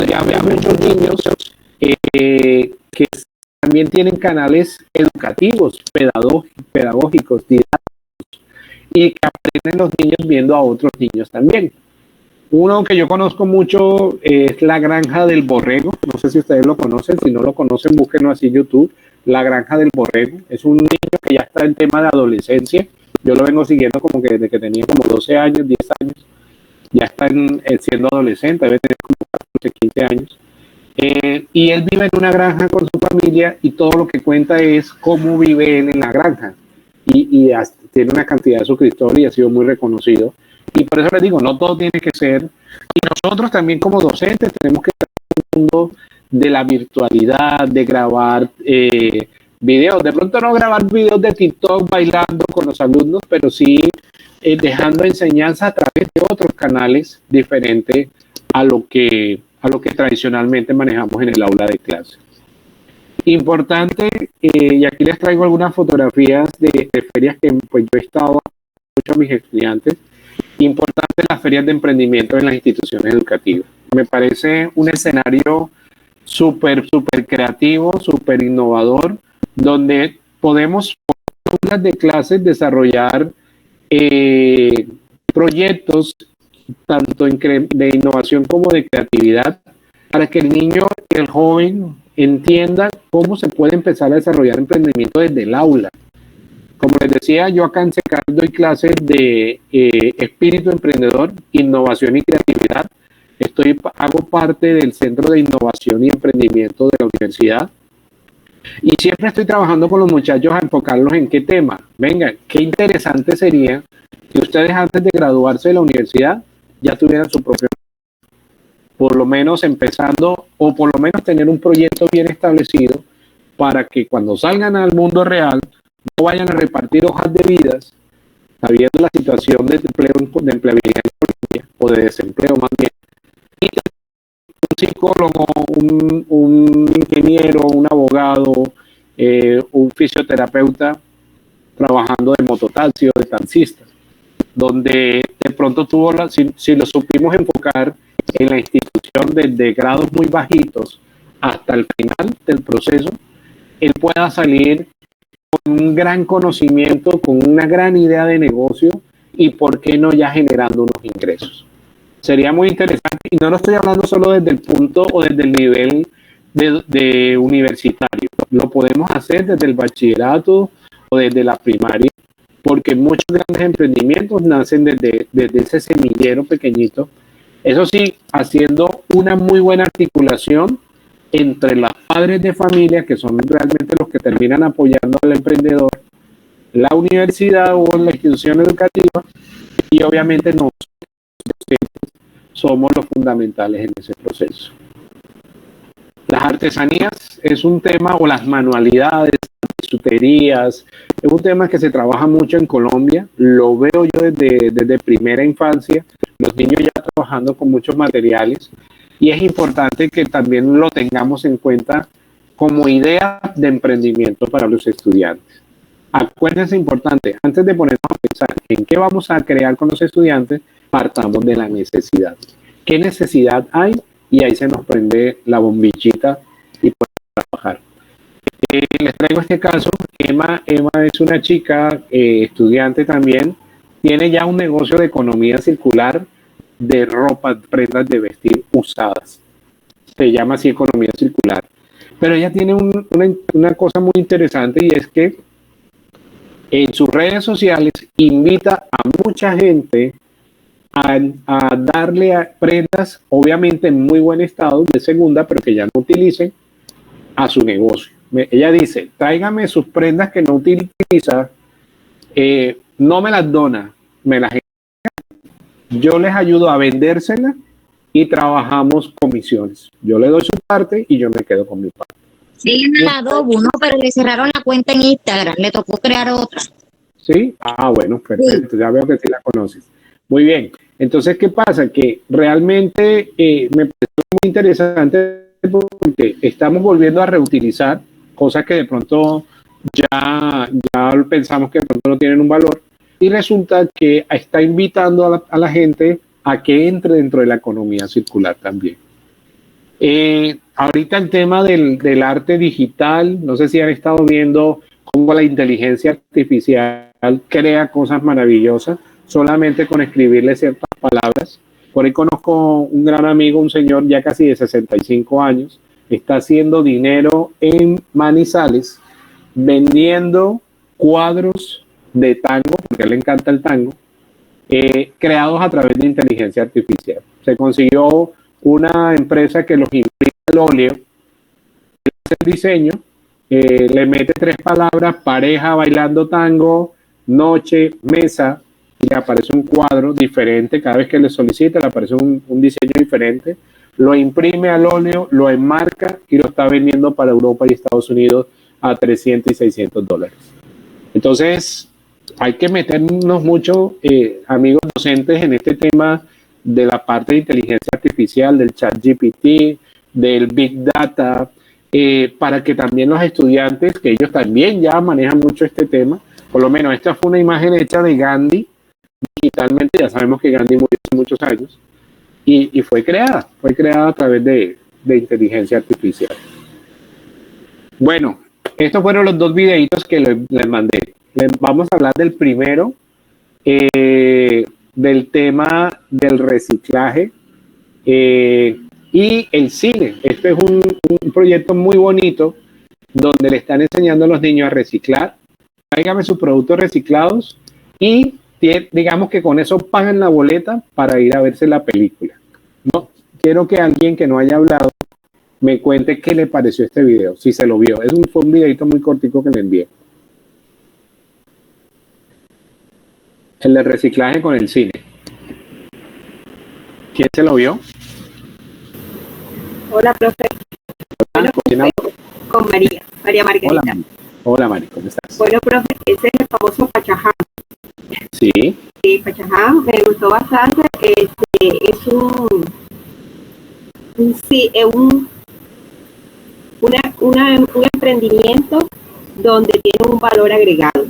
Ya veo muchos niños que también tienen canales educativos, pedagógicos, didácticos, y que aprenden los niños viendo a otros niños también. Uno que yo conozco mucho es La Granja del Borrego. No sé si ustedes lo conocen. Si no lo conocen, búsquenlo así en YouTube. La Granja del Borrego. Es un niño que ya está en tema de adolescencia. Yo lo vengo siguiendo como que desde que tenía como 12 años, 10 años. Ya está siendo adolescente, debe tener como 14, 15 años. Y él vive en una granja con su familia y todo lo que cuenta es cómo vive él en la granja. Y tiene una cantidad de suscriptores y ha sido muy reconocido. Y por eso les digo, no todo tiene que ser. Y nosotros también como docentes tenemos que estar en el mundo de la virtualidad, de grabar videos. De pronto no grabar videos de TikTok bailando con los alumnos, pero sí dejando enseñanza a través de otros canales diferentes a lo que tradicionalmente manejamos en el aula de clase. Importante, y aquí les traigo algunas fotografías de ferias que pues, yo he estado mucho a mis estudiantes. Importante las ferias de emprendimiento en las instituciones educativas. Me parece un escenario súper creativo, súper innovador, donde podemos por aulas de clases desarrollar proyectos tanto de innovación como de creatividad para que el niño y el joven entienda cómo se puede empezar a desarrollar emprendimiento desde el aula. Como les decía, yo acá en SECAR doy clases de espíritu emprendedor, innovación y creatividad. Hago parte del Centro de Innovación y Emprendimiento de la universidad. Y siempre estoy trabajando con los muchachos a enfocarlos en qué tema. Venga, qué interesante sería que ustedes antes de graduarse de la universidad ya tuvieran su propio, por lo menos empezando, o por lo menos tener un proyecto bien establecido para que cuando salgan al mundo real no vayan a repartir hojas de vidas, sabiendo la situación de empleabilidad en Colombia, o de desempleo más bien, y un psicólogo, un ingeniero, un abogado, un fisioterapeuta trabajando de mototaxi o de taxista, donde de pronto si lo supimos enfocar en la institución desde grados muy bajitos hasta el final del proceso, él pueda salir con un gran conocimiento, con una gran idea de negocio y por qué no ya generando unos ingresos. Sería muy interesante, y no lo estoy hablando solo desde el punto o desde el nivel de universitario, lo podemos hacer desde el bachillerato o desde la primaria, porque muchos grandes emprendimientos nacen desde ese semillero pequeñito. Eso sí, haciendo una muy buena articulación entre los padres de familia, que son realmente los que terminan apoyando al emprendedor, la universidad o la institución educativa, y obviamente nosotros somos los fundamentales en ese proceso. Las artesanías es un tema, o las manualidades, bisuterías, es un tema que se trabaja mucho en Colombia. Lo veo yo desde primera infancia, los niños ya trabajando con muchos materiales, y es importante que también lo tengamos en cuenta como idea de emprendimiento para los estudiantes. Acuérdense, importante, antes de ponernos a pensar en qué vamos a crear con los estudiantes, partamos de la necesidad. ¿Qué necesidad hay? Y ahí se nos prende la bombillita y podemos trabajar. Les traigo este caso. Emma es una chica, estudiante también, tiene ya un negocio de economía circular de ropa, prendas de vestir usadas. Se llama así economía circular. Pero ella tiene una cosa muy interesante, y es que en sus redes sociales invita a mucha gente a darle a prendas, obviamente en muy buen estado, de segunda, pero que ya no utilicen, a su negocio. Ella dice, tráigame sus prendas que no utiliza, no me las dona, me las yo les ayudo a vendérselas y trabajamos comisiones. Yo le doy su parte y yo me quedo con mi parte. Sí, la Adobe, ¿no? Pero le cerraron la cuenta en Instagram, le tocó crear otra. ¿Sí? Ah, bueno, perfecto, sí. Ya veo que sí la conoces. Muy bien. Entonces, ¿qué pasa? Que realmente me parece muy interesante porque estamos volviendo a reutilizar cosas que de pronto ya pensamos que de pronto no tienen un valor, y resulta que está invitando a la gente a que entre dentro de la economía circular también. Ahorita el tema del arte digital, no sé si han estado viendo cómo la inteligencia artificial crea cosas maravillosas solamente con escribirle ciertas palabras. Por ahí conozco un gran amigo, un señor ya casi de 65 años, está haciendo dinero en Manizales vendiendo cuadros de tango, porque a él le encanta el tango, creados a través de inteligencia artificial. Se consiguió una empresa que los imprime al óleo, hace el diseño, le mete 3 palabras: pareja bailando tango, noche, mesa, y le aparece un cuadro diferente. Cada vez que le solicita le aparece un diseño diferente, lo imprime al óleo, lo enmarca y lo está vendiendo para Europa y Estados Unidos a $300 y $600. Entonces hay que meternos mucho, amigos docentes, en este tema de la parte de inteligencia artificial, del chat GPT, del Big Data, para que también los estudiantes, que ellos también ya manejan mucho este tema, por lo menos esta fue una imagen hecha de Gandhi digitalmente. Ya sabemos que Gandhi murió hace muchos años, y fue creada a través de inteligencia artificial. Bueno, estos fueron los 2 videitos que les mandé. Vamos a hablar del primero, del tema del reciclaje y el cine. Este es un proyecto muy bonito donde le están enseñando a los niños a reciclar, tráigame sus productos reciclados y digamos que con eso pagan la boleta para ir a verse la película. No, quiero que alguien que no haya hablado me cuente qué le pareció este video, si se lo vio. Fue un videito muy cortico que le envié. El de reciclaje con el cine. ¿Quién se lo vio? Hola, profe. Hola, ¿con quién hablo? Con María Margarita. Hola, hola Mari, ¿cómo estás? Bueno, profe, ese es el famoso Pachajá. Sí, Sí, Pachajá me gustó bastante. Es un emprendimiento donde tiene un valor agregado.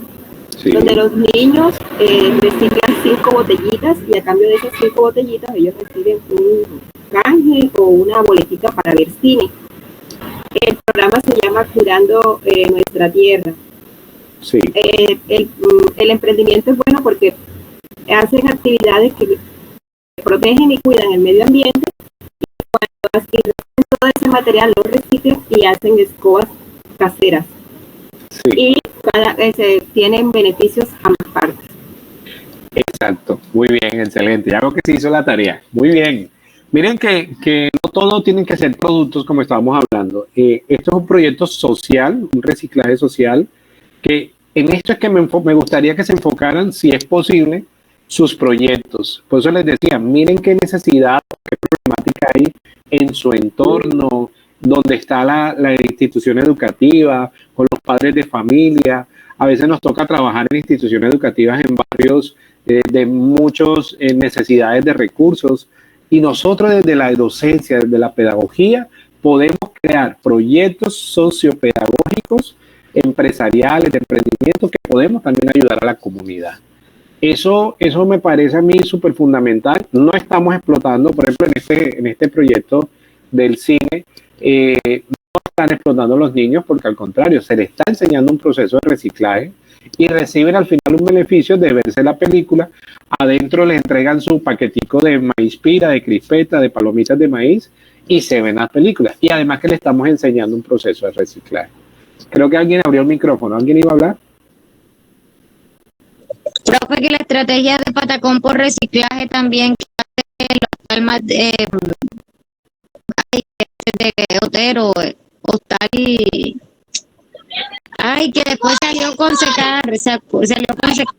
sí, Donde los niños reciclan 5 botellitas y a cambio de esas 5 botellitas ellos reciben un canje o una boletica para ver cine. El programa se llama Cuidando Nuestra Tierra. sí. El emprendimiento es bueno porque hacen actividades que protegen y cuidan el medio ambiente y todo ese material lo reciclan y hacen escobas caseras. Sí, Y tienen beneficios a ambas partes. exacto. Muy bien, excelente. Ya veo que se hizo la tarea. Muy bien. Miren que no todo tienen que ser productos como estábamos hablando. Esto es un proyecto social, un reciclaje social, que en esto es que me gustaría que se enfocaran, si es posible, sus proyectos. Por eso les decía, miren qué necesidad, qué problemática hay en su entorno, donde está la institución educativa, con los padres de familia. A veces nos toca trabajar en instituciones educativas en barrios de muchas necesidades de recursos y nosotros desde la docencia, desde la pedagogía, podemos crear proyectos sociopedagógicos, empresariales, de emprendimiento que podemos también ayudar a la comunidad. Eso me parece a mí súper fundamental. No estamos explotando, por ejemplo, en este proyecto del cine, no están explotando a los niños porque al contrario, se les está enseñando un proceso de reciclaje y reciben al final un beneficio de verse la película. Adentro les entregan su paquetico de maíz pira, de crispeta, de palomitas de maíz y se ven las películas. Y además que le estamos enseñando un proceso de reciclaje. Creo que alguien abrió el micrófono. ¿Alguien iba a hablar? Profe, que la estrategia de Patacón por reciclaje también que hace los almas de Otero, Hostal, ay, que después salió con secar, salió con secar,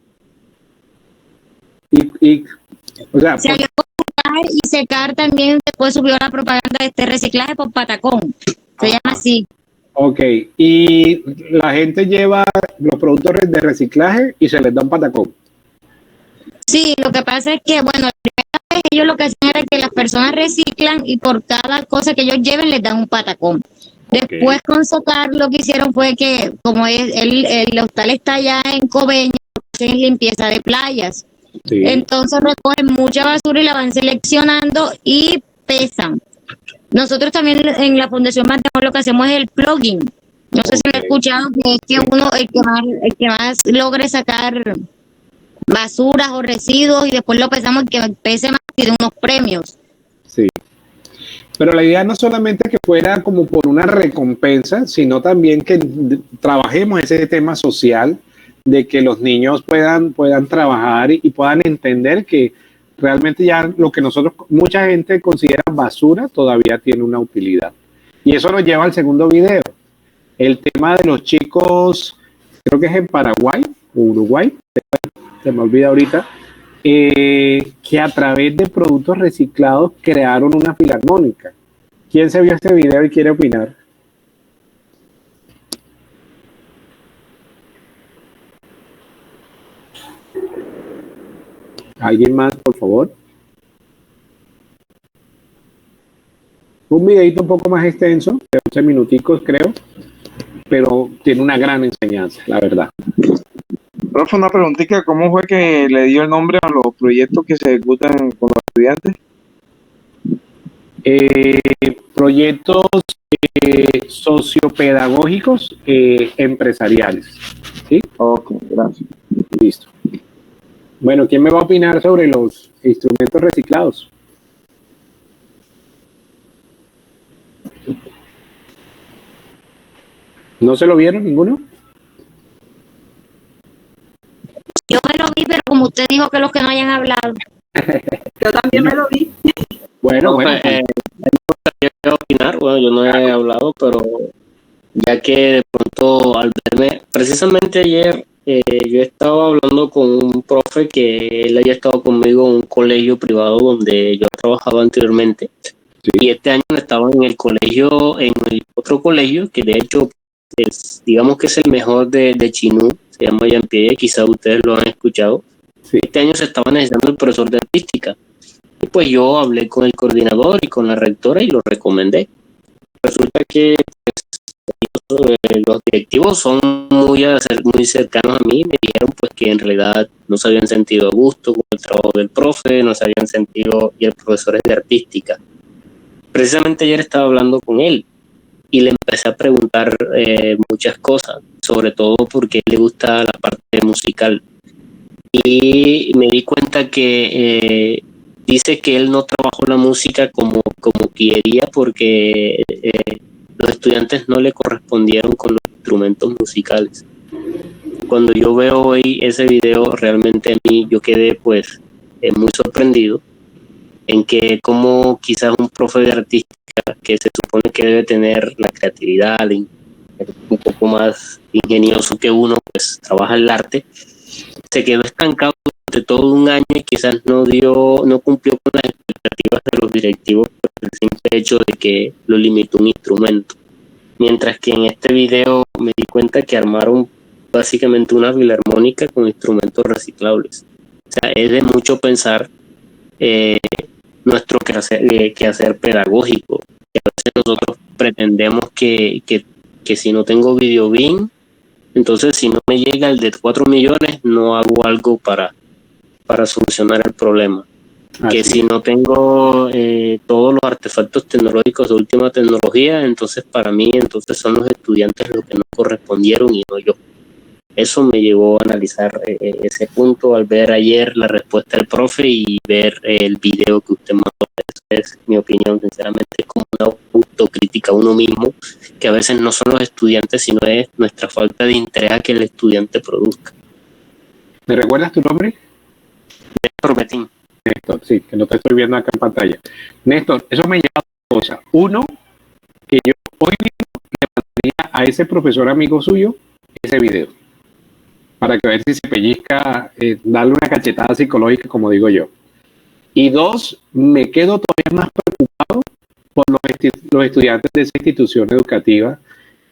O sea, salió con secar y secar también después subió la propaganda de este reciclaje por Patacón, se llama así. ok, y la gente lleva los productos de reciclaje y se les da un patacón. Sí, lo que pasa es que, bueno, la primera vez ellos lo que hacían era que las personas reciclan y por cada cosa que ellos lleven les dan un patacón. Después con Socar lo que hicieron fue que, como el hostal está allá en Coveñas, hacen limpieza de playas. Sí. Entonces recogen mucha basura y la van seleccionando y pesan. Nosotros también en la Fundación Mateo lo que hacemos es el plugin. No sé si lo he escuchado, que es que uno, el que más logre sacar basuras o residuos y después lo pesamos que pese más y de unos premios. Sí. Pero la idea no solamente que fuera como por una recompensa, sino también que trabajemos ese tema social de que los niños puedan trabajar y puedan entender que realmente ya lo que mucha gente considera basura, todavía tiene una utilidad. Y eso nos lleva al segundo video. El tema de los chicos, creo que es en Paraguay o Uruguay, se me olvida ahorita, que a través de productos reciclados crearon una filarmónica. ¿Quién se vio este video y quiere opinar? ¿Alguien más, por favor? Un videito un poco más extenso, de 11 minuticos creo, pero tiene una gran enseñanza, la verdad. Profe, una preguntita, ¿cómo fue que le dio el nombre a los proyectos que se ejecutan con los estudiantes? Proyectos sociopedagógicos empresariales. ¿Sí? Ok, gracias. Listo. Bueno, ¿quién me va a opinar sobre los instrumentos reciclados? ¿No se lo vieron ninguno? Usted dijo que los que no hayan hablado. Yo también me lo vi. Bueno, Quiero opinar, bueno, yo no he hablado, pero ya que de pronto al verme, precisamente ayer yo estaba hablando con un profe que él había estado conmigo en un colegio privado donde yo trabajaba anteriormente, y este año estaba en el colegio, en el otro colegio, que de hecho digamos que es el mejor de Chinú, se llama Yampié, quizás ustedes lo han escuchado. Sí. Este año se estaba necesitando el profesor de artística. Y pues yo hablé con el coordinador y con la rectora y lo recomendé. Resulta que los directivos son muy cercanos a mí. Me dijeron pues que en realidad no se habían sentido a gusto con el trabajo del profe, no se habían sentido, y el profesor es de artística. Precisamente ayer estaba hablando con él y le empecé a preguntar muchas cosas, sobre todo porque le gusta la parte musical. Y me di cuenta que dice que él no trabajó la música como quería porque los estudiantes no le correspondieron con los instrumentos musicales. Cuando yo veo hoy ese video, realmente a mí yo quedé pues muy sorprendido en que como quizás un profe de artística que se supone que debe tener la creatividad, un poco más ingenioso que uno, pues trabaja el arte, se quedó estancado durante todo un año y quizás no cumplió con las expectativas de los directivos por el simple hecho de que lo limitó un instrumento. Mientras que en este video me di cuenta que armaron básicamente una filarmónica con instrumentos reciclables. O sea, es de mucho pensar nuestro quehacer pedagógico. Que a veces nosotros pretendemos que si no tengo videobin, entonces si no me llega el de 4 millones, no hago algo para solucionar el problema. Que si no tengo todos los artefactos tecnológicos de última tecnología, entonces para mí entonces son los estudiantes los que no correspondieron y no yo. Eso me llevó a analizar ese punto al ver ayer la respuesta del profe y ver el video que usted mandó. Esa es mi opinión, sinceramente, es como una autocrítica a uno mismo, que a veces no son los estudiantes, sino es nuestra falta de interés a que el estudiante produzca. ¿Me recuerdas tu nombre? Néstor Betín. Néstor, sí, que no te estoy viendo acá en pantalla. Néstor, eso me lleva a dos cosas. Uno, que yo hoy mismo le mandaría a ese profesor amigo suyo ese video, para que a ver si se pellizca, darle una cachetada psicológica, como digo yo. Y dos, me quedo todavía más preocupado por los estudiantes de esa institución educativa,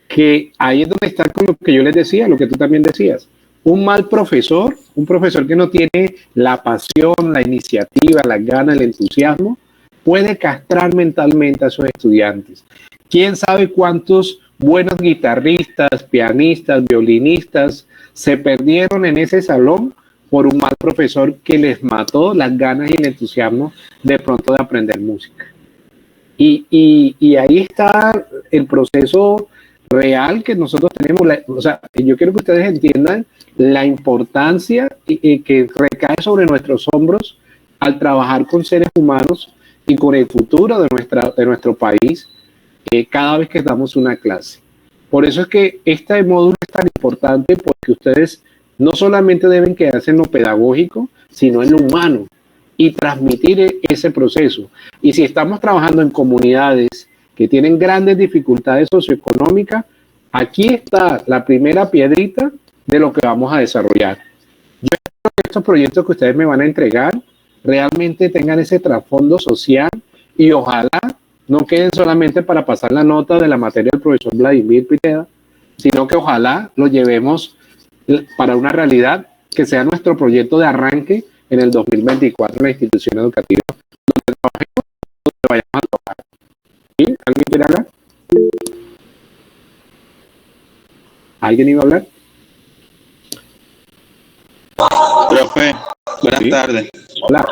que ahí es donde está con lo que yo les decía, lo que tú también decías. Un mal profesor, un profesor que no tiene la pasión, la iniciativa, las ganas, el entusiasmo, puede castrar mentalmente a esos estudiantes. ¿Quién sabe cuántos buenos guitarristas, pianistas, violinistas se perdieron en ese salón por un mal profesor que les mató las ganas y el entusiasmo de pronto de aprender música? Y ahí está el proceso real que nosotros tenemos. O sea, yo quiero que ustedes entiendan la importancia que recae sobre nuestros hombros al trabajar con seres humanos y con el futuro de nuestro país cada vez que damos una clase. Por eso es que este módulo es tan importante, porque ustedes no solamente deben quedarse en lo pedagógico, sino en lo humano y transmitir ese proceso. Y si estamos trabajando en comunidades que tienen grandes dificultades socioeconómicas, aquí está la primera piedrita de lo que vamos a desarrollar. Yo espero que estos proyectos que ustedes me van a entregar realmente tengan ese trasfondo social y ojalá no queden solamente para pasar la nota de la materia del profesor Vladimir Pineda, sino que ojalá lo llevemos para una realidad que sea nuestro proyecto de arranque en el 2024 en la institución educativa donde trabajemos, donde vayamos a trabajar. ¿Sí? ¿Alguien quiere hablar? ¿Alguien iba a hablar? Profe, buenas tardes. Hola.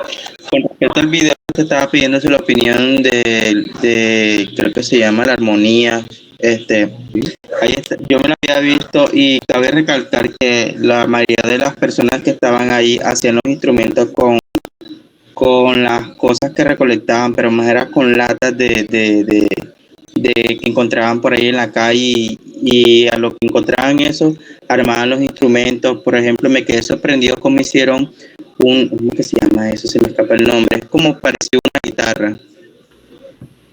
Con respecto al video que estaba pidiendo la opinión de creo que se llama La Armonía. Ahí está, yo me lo había visto y cabe recalcar que la mayoría de las personas que estaban ahí hacían los instrumentos con las cosas que recolectaban, pero más era con latas de que encontraban por ahí en la calle y a lo que encontraban eso, armaban los instrumentos. Por ejemplo, me quedé sorprendido cómo hicieron ¿cómo que se llama eso? Se me escapa el nombre. Es como parecido a una guitarra.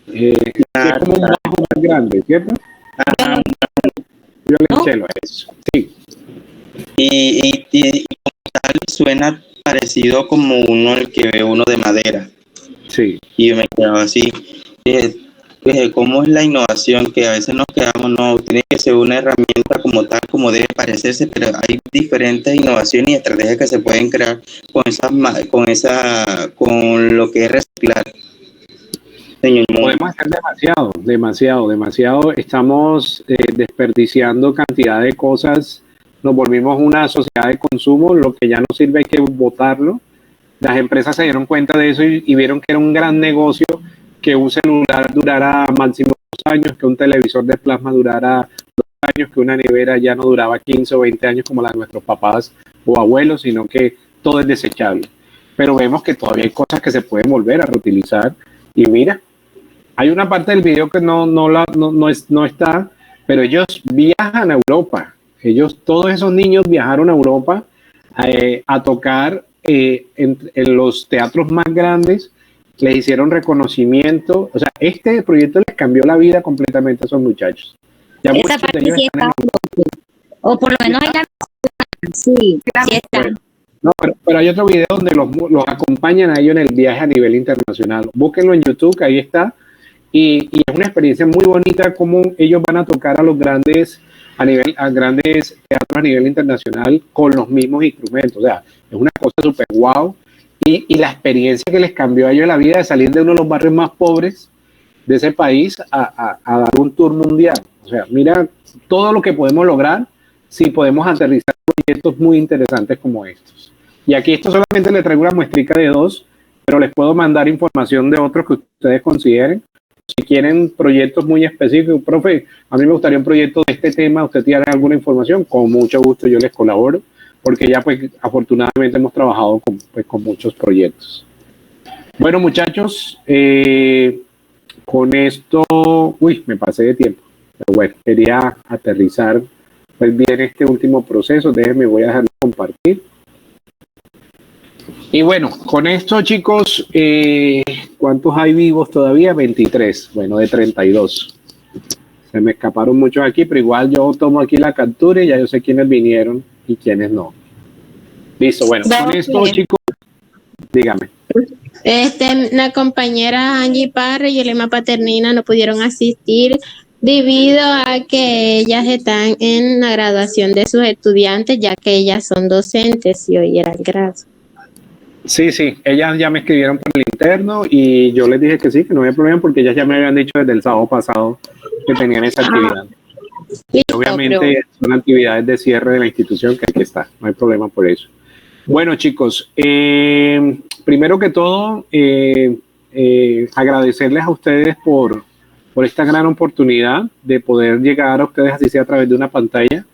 Es como un bajo más grande, ¿cierto? Ajá, Violonchelo, eso. Sí. y como tal suena parecido como el que ve uno de madera. Sí. Y me quedaba así. ¿Cómo es la innovación? Que a veces nos quedamos, no, tiene que ser una herramienta como tal, como debe parecerse, pero hay diferentes innovaciones y estrategias que se pueden crear con lo que es reciclar. Señor Moon. Podemos hacer demasiado. Estamos desperdiciando cantidad de cosas. Nos volvimos una sociedad de consumo. Lo que ya no sirve hay que botarlo. Las empresas se dieron cuenta de eso y vieron que era un gran negocio que un celular durara máximo 2 años, que un televisor de plasma durara 2 años, que una nevera ya no duraba 15 o 20 años como la de nuestros papás o abuelos, sino que todo es desechable. Pero vemos que todavía hay cosas que se pueden volver a reutilizar. Y mira, hay una parte del video que no está, pero ellos viajan a Europa. Todos esos niños viajaron a Europa a tocar en los teatros más grandes, les hicieron reconocimiento. O sea, este proyecto les cambió la vida completamente a esos muchachos. Ya Esa parte sí está, o por lo menos hay sí está. Bueno, no, pero hay otro video donde los acompañan a ellos en el viaje a nivel internacional. Búsquenlo en YouTube, que ahí está. Y es una experiencia muy bonita como ellos van a tocar a los grandes teatros a nivel internacional con los mismos instrumentos. O sea, es una cosa súper guau. Y la experiencia que les cambió a ellos la vida de salir de uno de los barrios más pobres de ese país a dar un tour mundial. O sea, mira todo lo que podemos lograr si podemos aterrizar proyectos muy interesantes como estos. Y aquí esto solamente le traigo una muestrica de 2, pero les puedo mandar información de otros que ustedes consideren. Si quieren proyectos muy específicos, profe, a mí me gustaría un proyecto de este tema, usted tiene alguna información, con mucho gusto yo les colaboro, porque ya pues afortunadamente hemos trabajado con muchos proyectos. Bueno, muchachos, con esto, me pasé de tiempo, pero bueno, quería aterrizar pues bien este último proceso. Déjenme, voy a dejarlo compartir. Y bueno, con esto, chicos, ¿cuántos hay vivos todavía? 23, bueno, de 32. Se me escaparon muchos aquí, pero igual yo tomo aquí la captura y ya yo sé quiénes vinieron y quiénes no. Listo, bueno, con esto, chicos, dígame. La compañera Angie Parra y Elema Paternina no pudieron asistir debido a que ellas están en la graduación de sus estudiantes, ya que ellas son docentes y hoy era el grado. Sí, ellas ya me escribieron por el interno y yo les dije que sí, que no había problema porque ellas ya me habían dicho desde el sábado pasado que tenían esa actividad. Listo, obviamente son actividades de cierre de la institución que hay que estar, no hay problema por eso. Bueno, chicos, primero que todo, agradecerles a ustedes por esta gran oportunidad de poder llegar a ustedes así sea a través de una pantalla.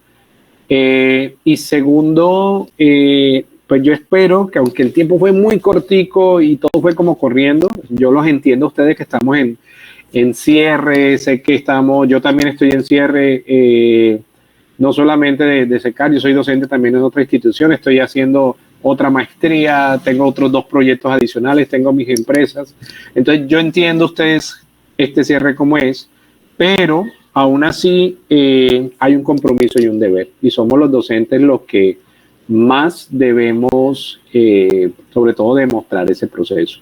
Y segundo, pues yo espero que aunque el tiempo fue muy cortico y todo fue como corriendo, yo los entiendo a ustedes que estamos en cierre, sé que yo también estoy en cierre, no solamente de SECAR, yo soy docente también en otra institución, estoy haciendo otra maestría, tengo otros 2 proyectos adicionales, tengo mis empresas, entonces yo entiendo ustedes este cierre como es, pero aún así hay un compromiso y un deber, y somos los docentes los que más debemos, sobre todo, demostrar ese proceso.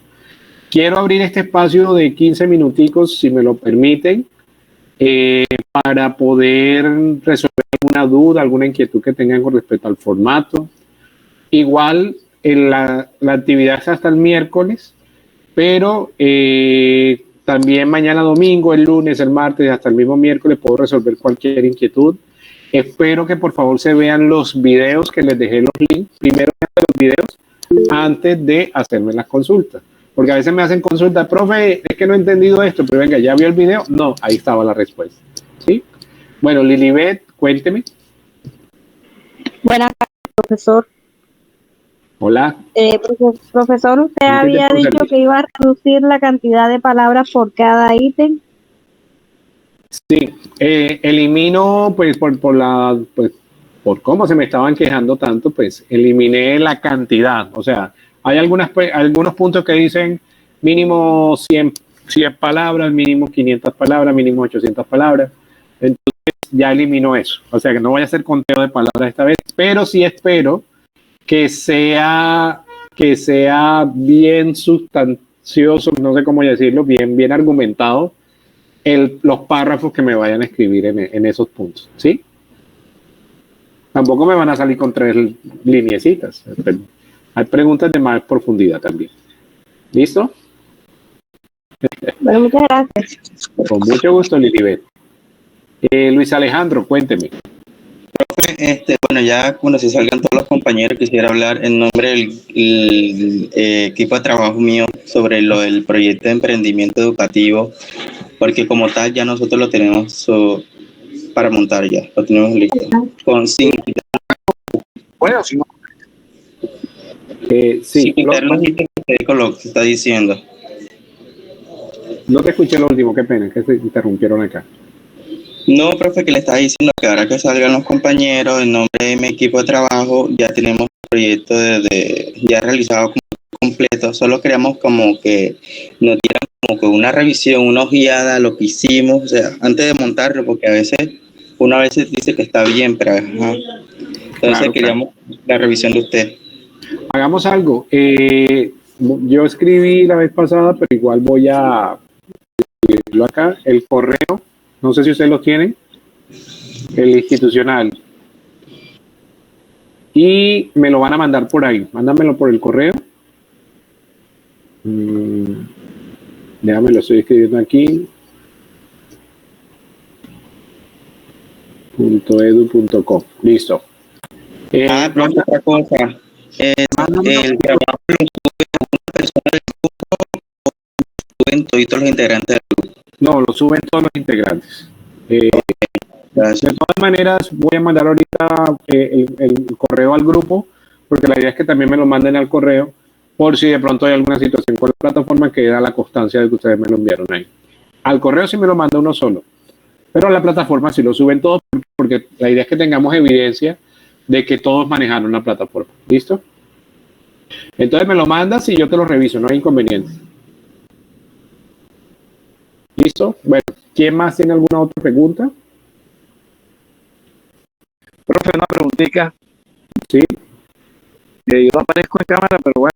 Quiero abrir este espacio de 15 minuticos, si me lo permiten, para poder resolver alguna duda, alguna inquietud que tengan con respecto al formato. Igual, la actividad es hasta el miércoles, pero también mañana domingo, el lunes, el martes, hasta el mismo miércoles puedo resolver cualquier inquietud. Espero que por favor se vean los videos que les dejé los links. Primero vean los videos antes de hacerme las consultas. Porque a veces me hacen consultas, profe, es que no he entendido esto, pero venga, ¿ya vio el video? No, ahí estaba la respuesta. ¿Sí? Bueno, Lilibet, cuénteme. Buenas tardes, profesor. Hola. Profesor, usted había dicho que iba a reducir la cantidad de palabras por cada ítem. Sí, elimino, pues por cómo se me estaban quejando tanto, pues eliminé la cantidad. O sea, hay algunos puntos que dicen mínimo 100 palabras, mínimo 500 palabras, mínimo 800 palabras. Entonces ya elimino eso. O sea, que no voy a hacer conteo de palabras esta vez, pero sí espero que sea bien sustancioso, no sé cómo decirlo, bien argumentado los párrafos que me vayan a escribir en esos puntos, ¿sí? Tampoco me van a salir con 3 lineecitas. Hay preguntas de más profundidad también. ¿Listo? Bueno, muchas gracias. Con mucho gusto, Lilibet. Luis Alejandro, cuénteme. Bueno, ya cuando se salgan todos los compañeros, quisiera hablar en nombre del equipo de trabajo mío sobre lo del proyecto de emprendimiento educativo, porque como tal ya nosotros lo tenemos para montar ya, lo tenemos listo. Con 5 Bueno, si no, sí, con lo que está diciendo. No te escuché lo último, qué pena, que se interrumpieron acá. No, profe, que le estaba diciendo que ahora que salgan los compañeros, en nombre de mi equipo de trabajo, ya tenemos el proyecto ya realizado completo. Solo queríamos como que nos dieran como que una revisión, una ojeada, lo que hicimos, o sea, antes de montarlo, porque a veces dice que está bien, pero ajá. Entonces queríamos la revisión de usted. Hagamos algo. Yo escribí la vez pasada, pero igual voy a escribirlo acá. El correo, no sé si ustedes lo tienen, el institucional. Y me lo van a mandar por ahí. Mándamelo por el correo. Déjame, lo estoy escribiendo aquí. .edu.com. Listo. Pronto otra cosa. El trabajo lo sube una persona del grupo o lo suben todos los integrantes del grupo. No, lo suben todos los integrantes. De todas maneras, voy a mandar ahorita el correo al grupo, porque la idea es que también me lo manden al correo, por si de pronto hay alguna situación con la plataforma que da la constancia de que ustedes me lo enviaron ahí. Al correo sí me lo manda uno solo, pero a la plataforma sí lo suben todos, porque la idea es que tengamos evidencia de que todos manejaron la plataforma. ¿Listo? Entonces me lo mandas y yo te lo reviso, no hay inconveniente. ¿Listo? Bueno, ¿quién más tiene alguna otra pregunta? profe, una preguntita. Sí. Yo no aparezco en cámara, pero bueno,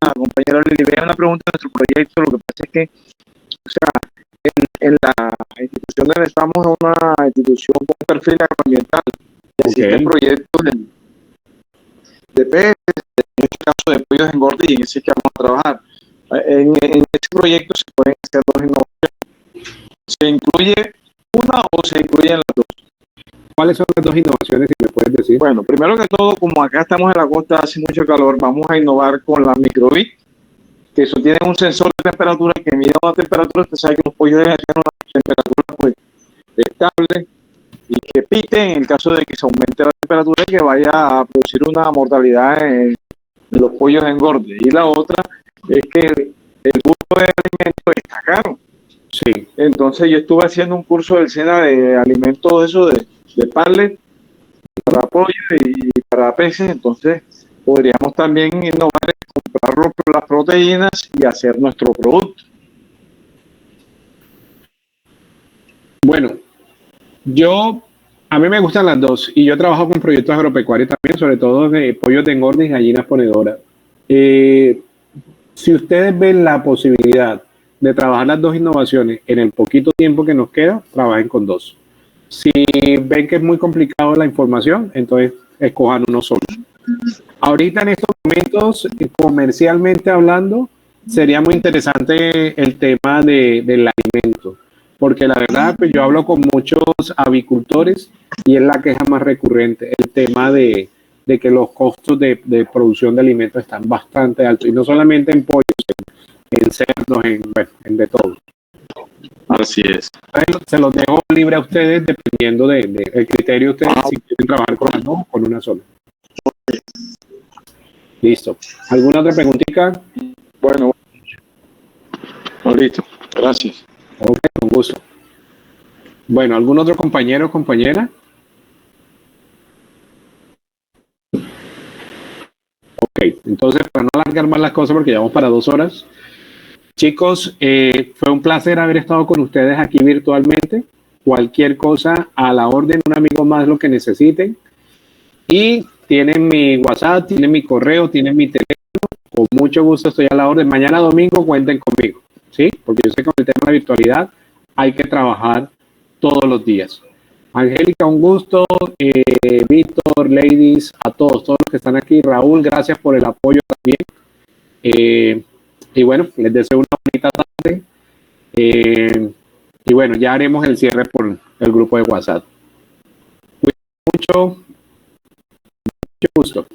la compañera Lili, una pregunta de nuestro proyecto. Lo que pasa es que, o sea, en la institución donde estamos es una institución con perfil agroambiental. Y existen proyectos de peces, en este caso de pollos engorde, y en ese que vamos a trabajar. En ese proyecto se pueden hacer 2 innovaciones. ¿Se incluye una o se incluyen las 2? ¿Cuáles son las 2 innovaciones, si me puedes decir? Bueno, primero que todo, como acá estamos en la costa, hace mucho calor, vamos a innovar con la microbit, que eso tiene un sensor de temperatura que mide una temperatura. Usted sabe que los pollos deben tener una temperatura pues estable y que pite en el caso de que se aumente la temperatura y que vaya a producir una mortalidad en los pollos engorde. Y la otra es que el curso de alimentos está caro. Sí. Entonces yo estuve haciendo un curso del SENA de alimentos de eso de pallet para pollo y para peces. Entonces podríamos también innovar en comprar las proteínas y hacer nuestro producto. Bueno, a mí me gustan las 2 y yo trabajo con proyectos agropecuarios también, sobre todo de pollos de engorde y gallinas ponedoras. Si ustedes ven la posibilidad de trabajar las 2 innovaciones en el poquito tiempo que nos queda, trabajen con 2. Si ven que es muy complicado la información, entonces escojan uno solo. Ahorita en estos momentos, comercialmente hablando, sería muy interesante el tema del alimento, porque la verdad, pues yo hablo con muchos avicultores y es la queja más recurrente, el tema de que los costos de producción de alimentos están bastante altos, y no solamente en pollos, en cerdos, en de todo. Así es. Se los dejo libre a ustedes dependiendo del criterio de ustedes, si quieren trabajar con las 2 o con una sola. Listo. ¿Alguna otra preguntita? Bueno, listo. Gracias. Ok, con gusto. Bueno, ¿algún otro compañero o compañera? Ok, entonces para no alargar más las cosas porque ya vamos para 2 horas. Chicos, fue un placer haber estado con ustedes aquí virtualmente. Cualquier cosa a la orden, un amigo más, lo que necesiten. Y tienen mi WhatsApp, tienen mi correo, tienen mi teléfono. Con mucho gusto estoy a la orden. Mañana domingo cuenten conmigo, ¿sí? Porque yo sé que con el tema de virtualidad hay que trabajar todos los días. Angélica, un gusto. Víctor, ladies, a todos los que están aquí. Raúl, gracias por el apoyo también. Y bueno, les deseo una bonita tarde. Y bueno, ya haremos el cierre por el grupo de WhatsApp. Mucho gusto.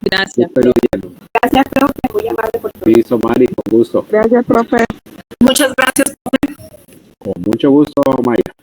Gracias. Gracias, profe. Muy amable por todo. Listo, Mari, con gusto. Gracias, profe. Muchas gracias, profe. Con mucho gusto, Mayra.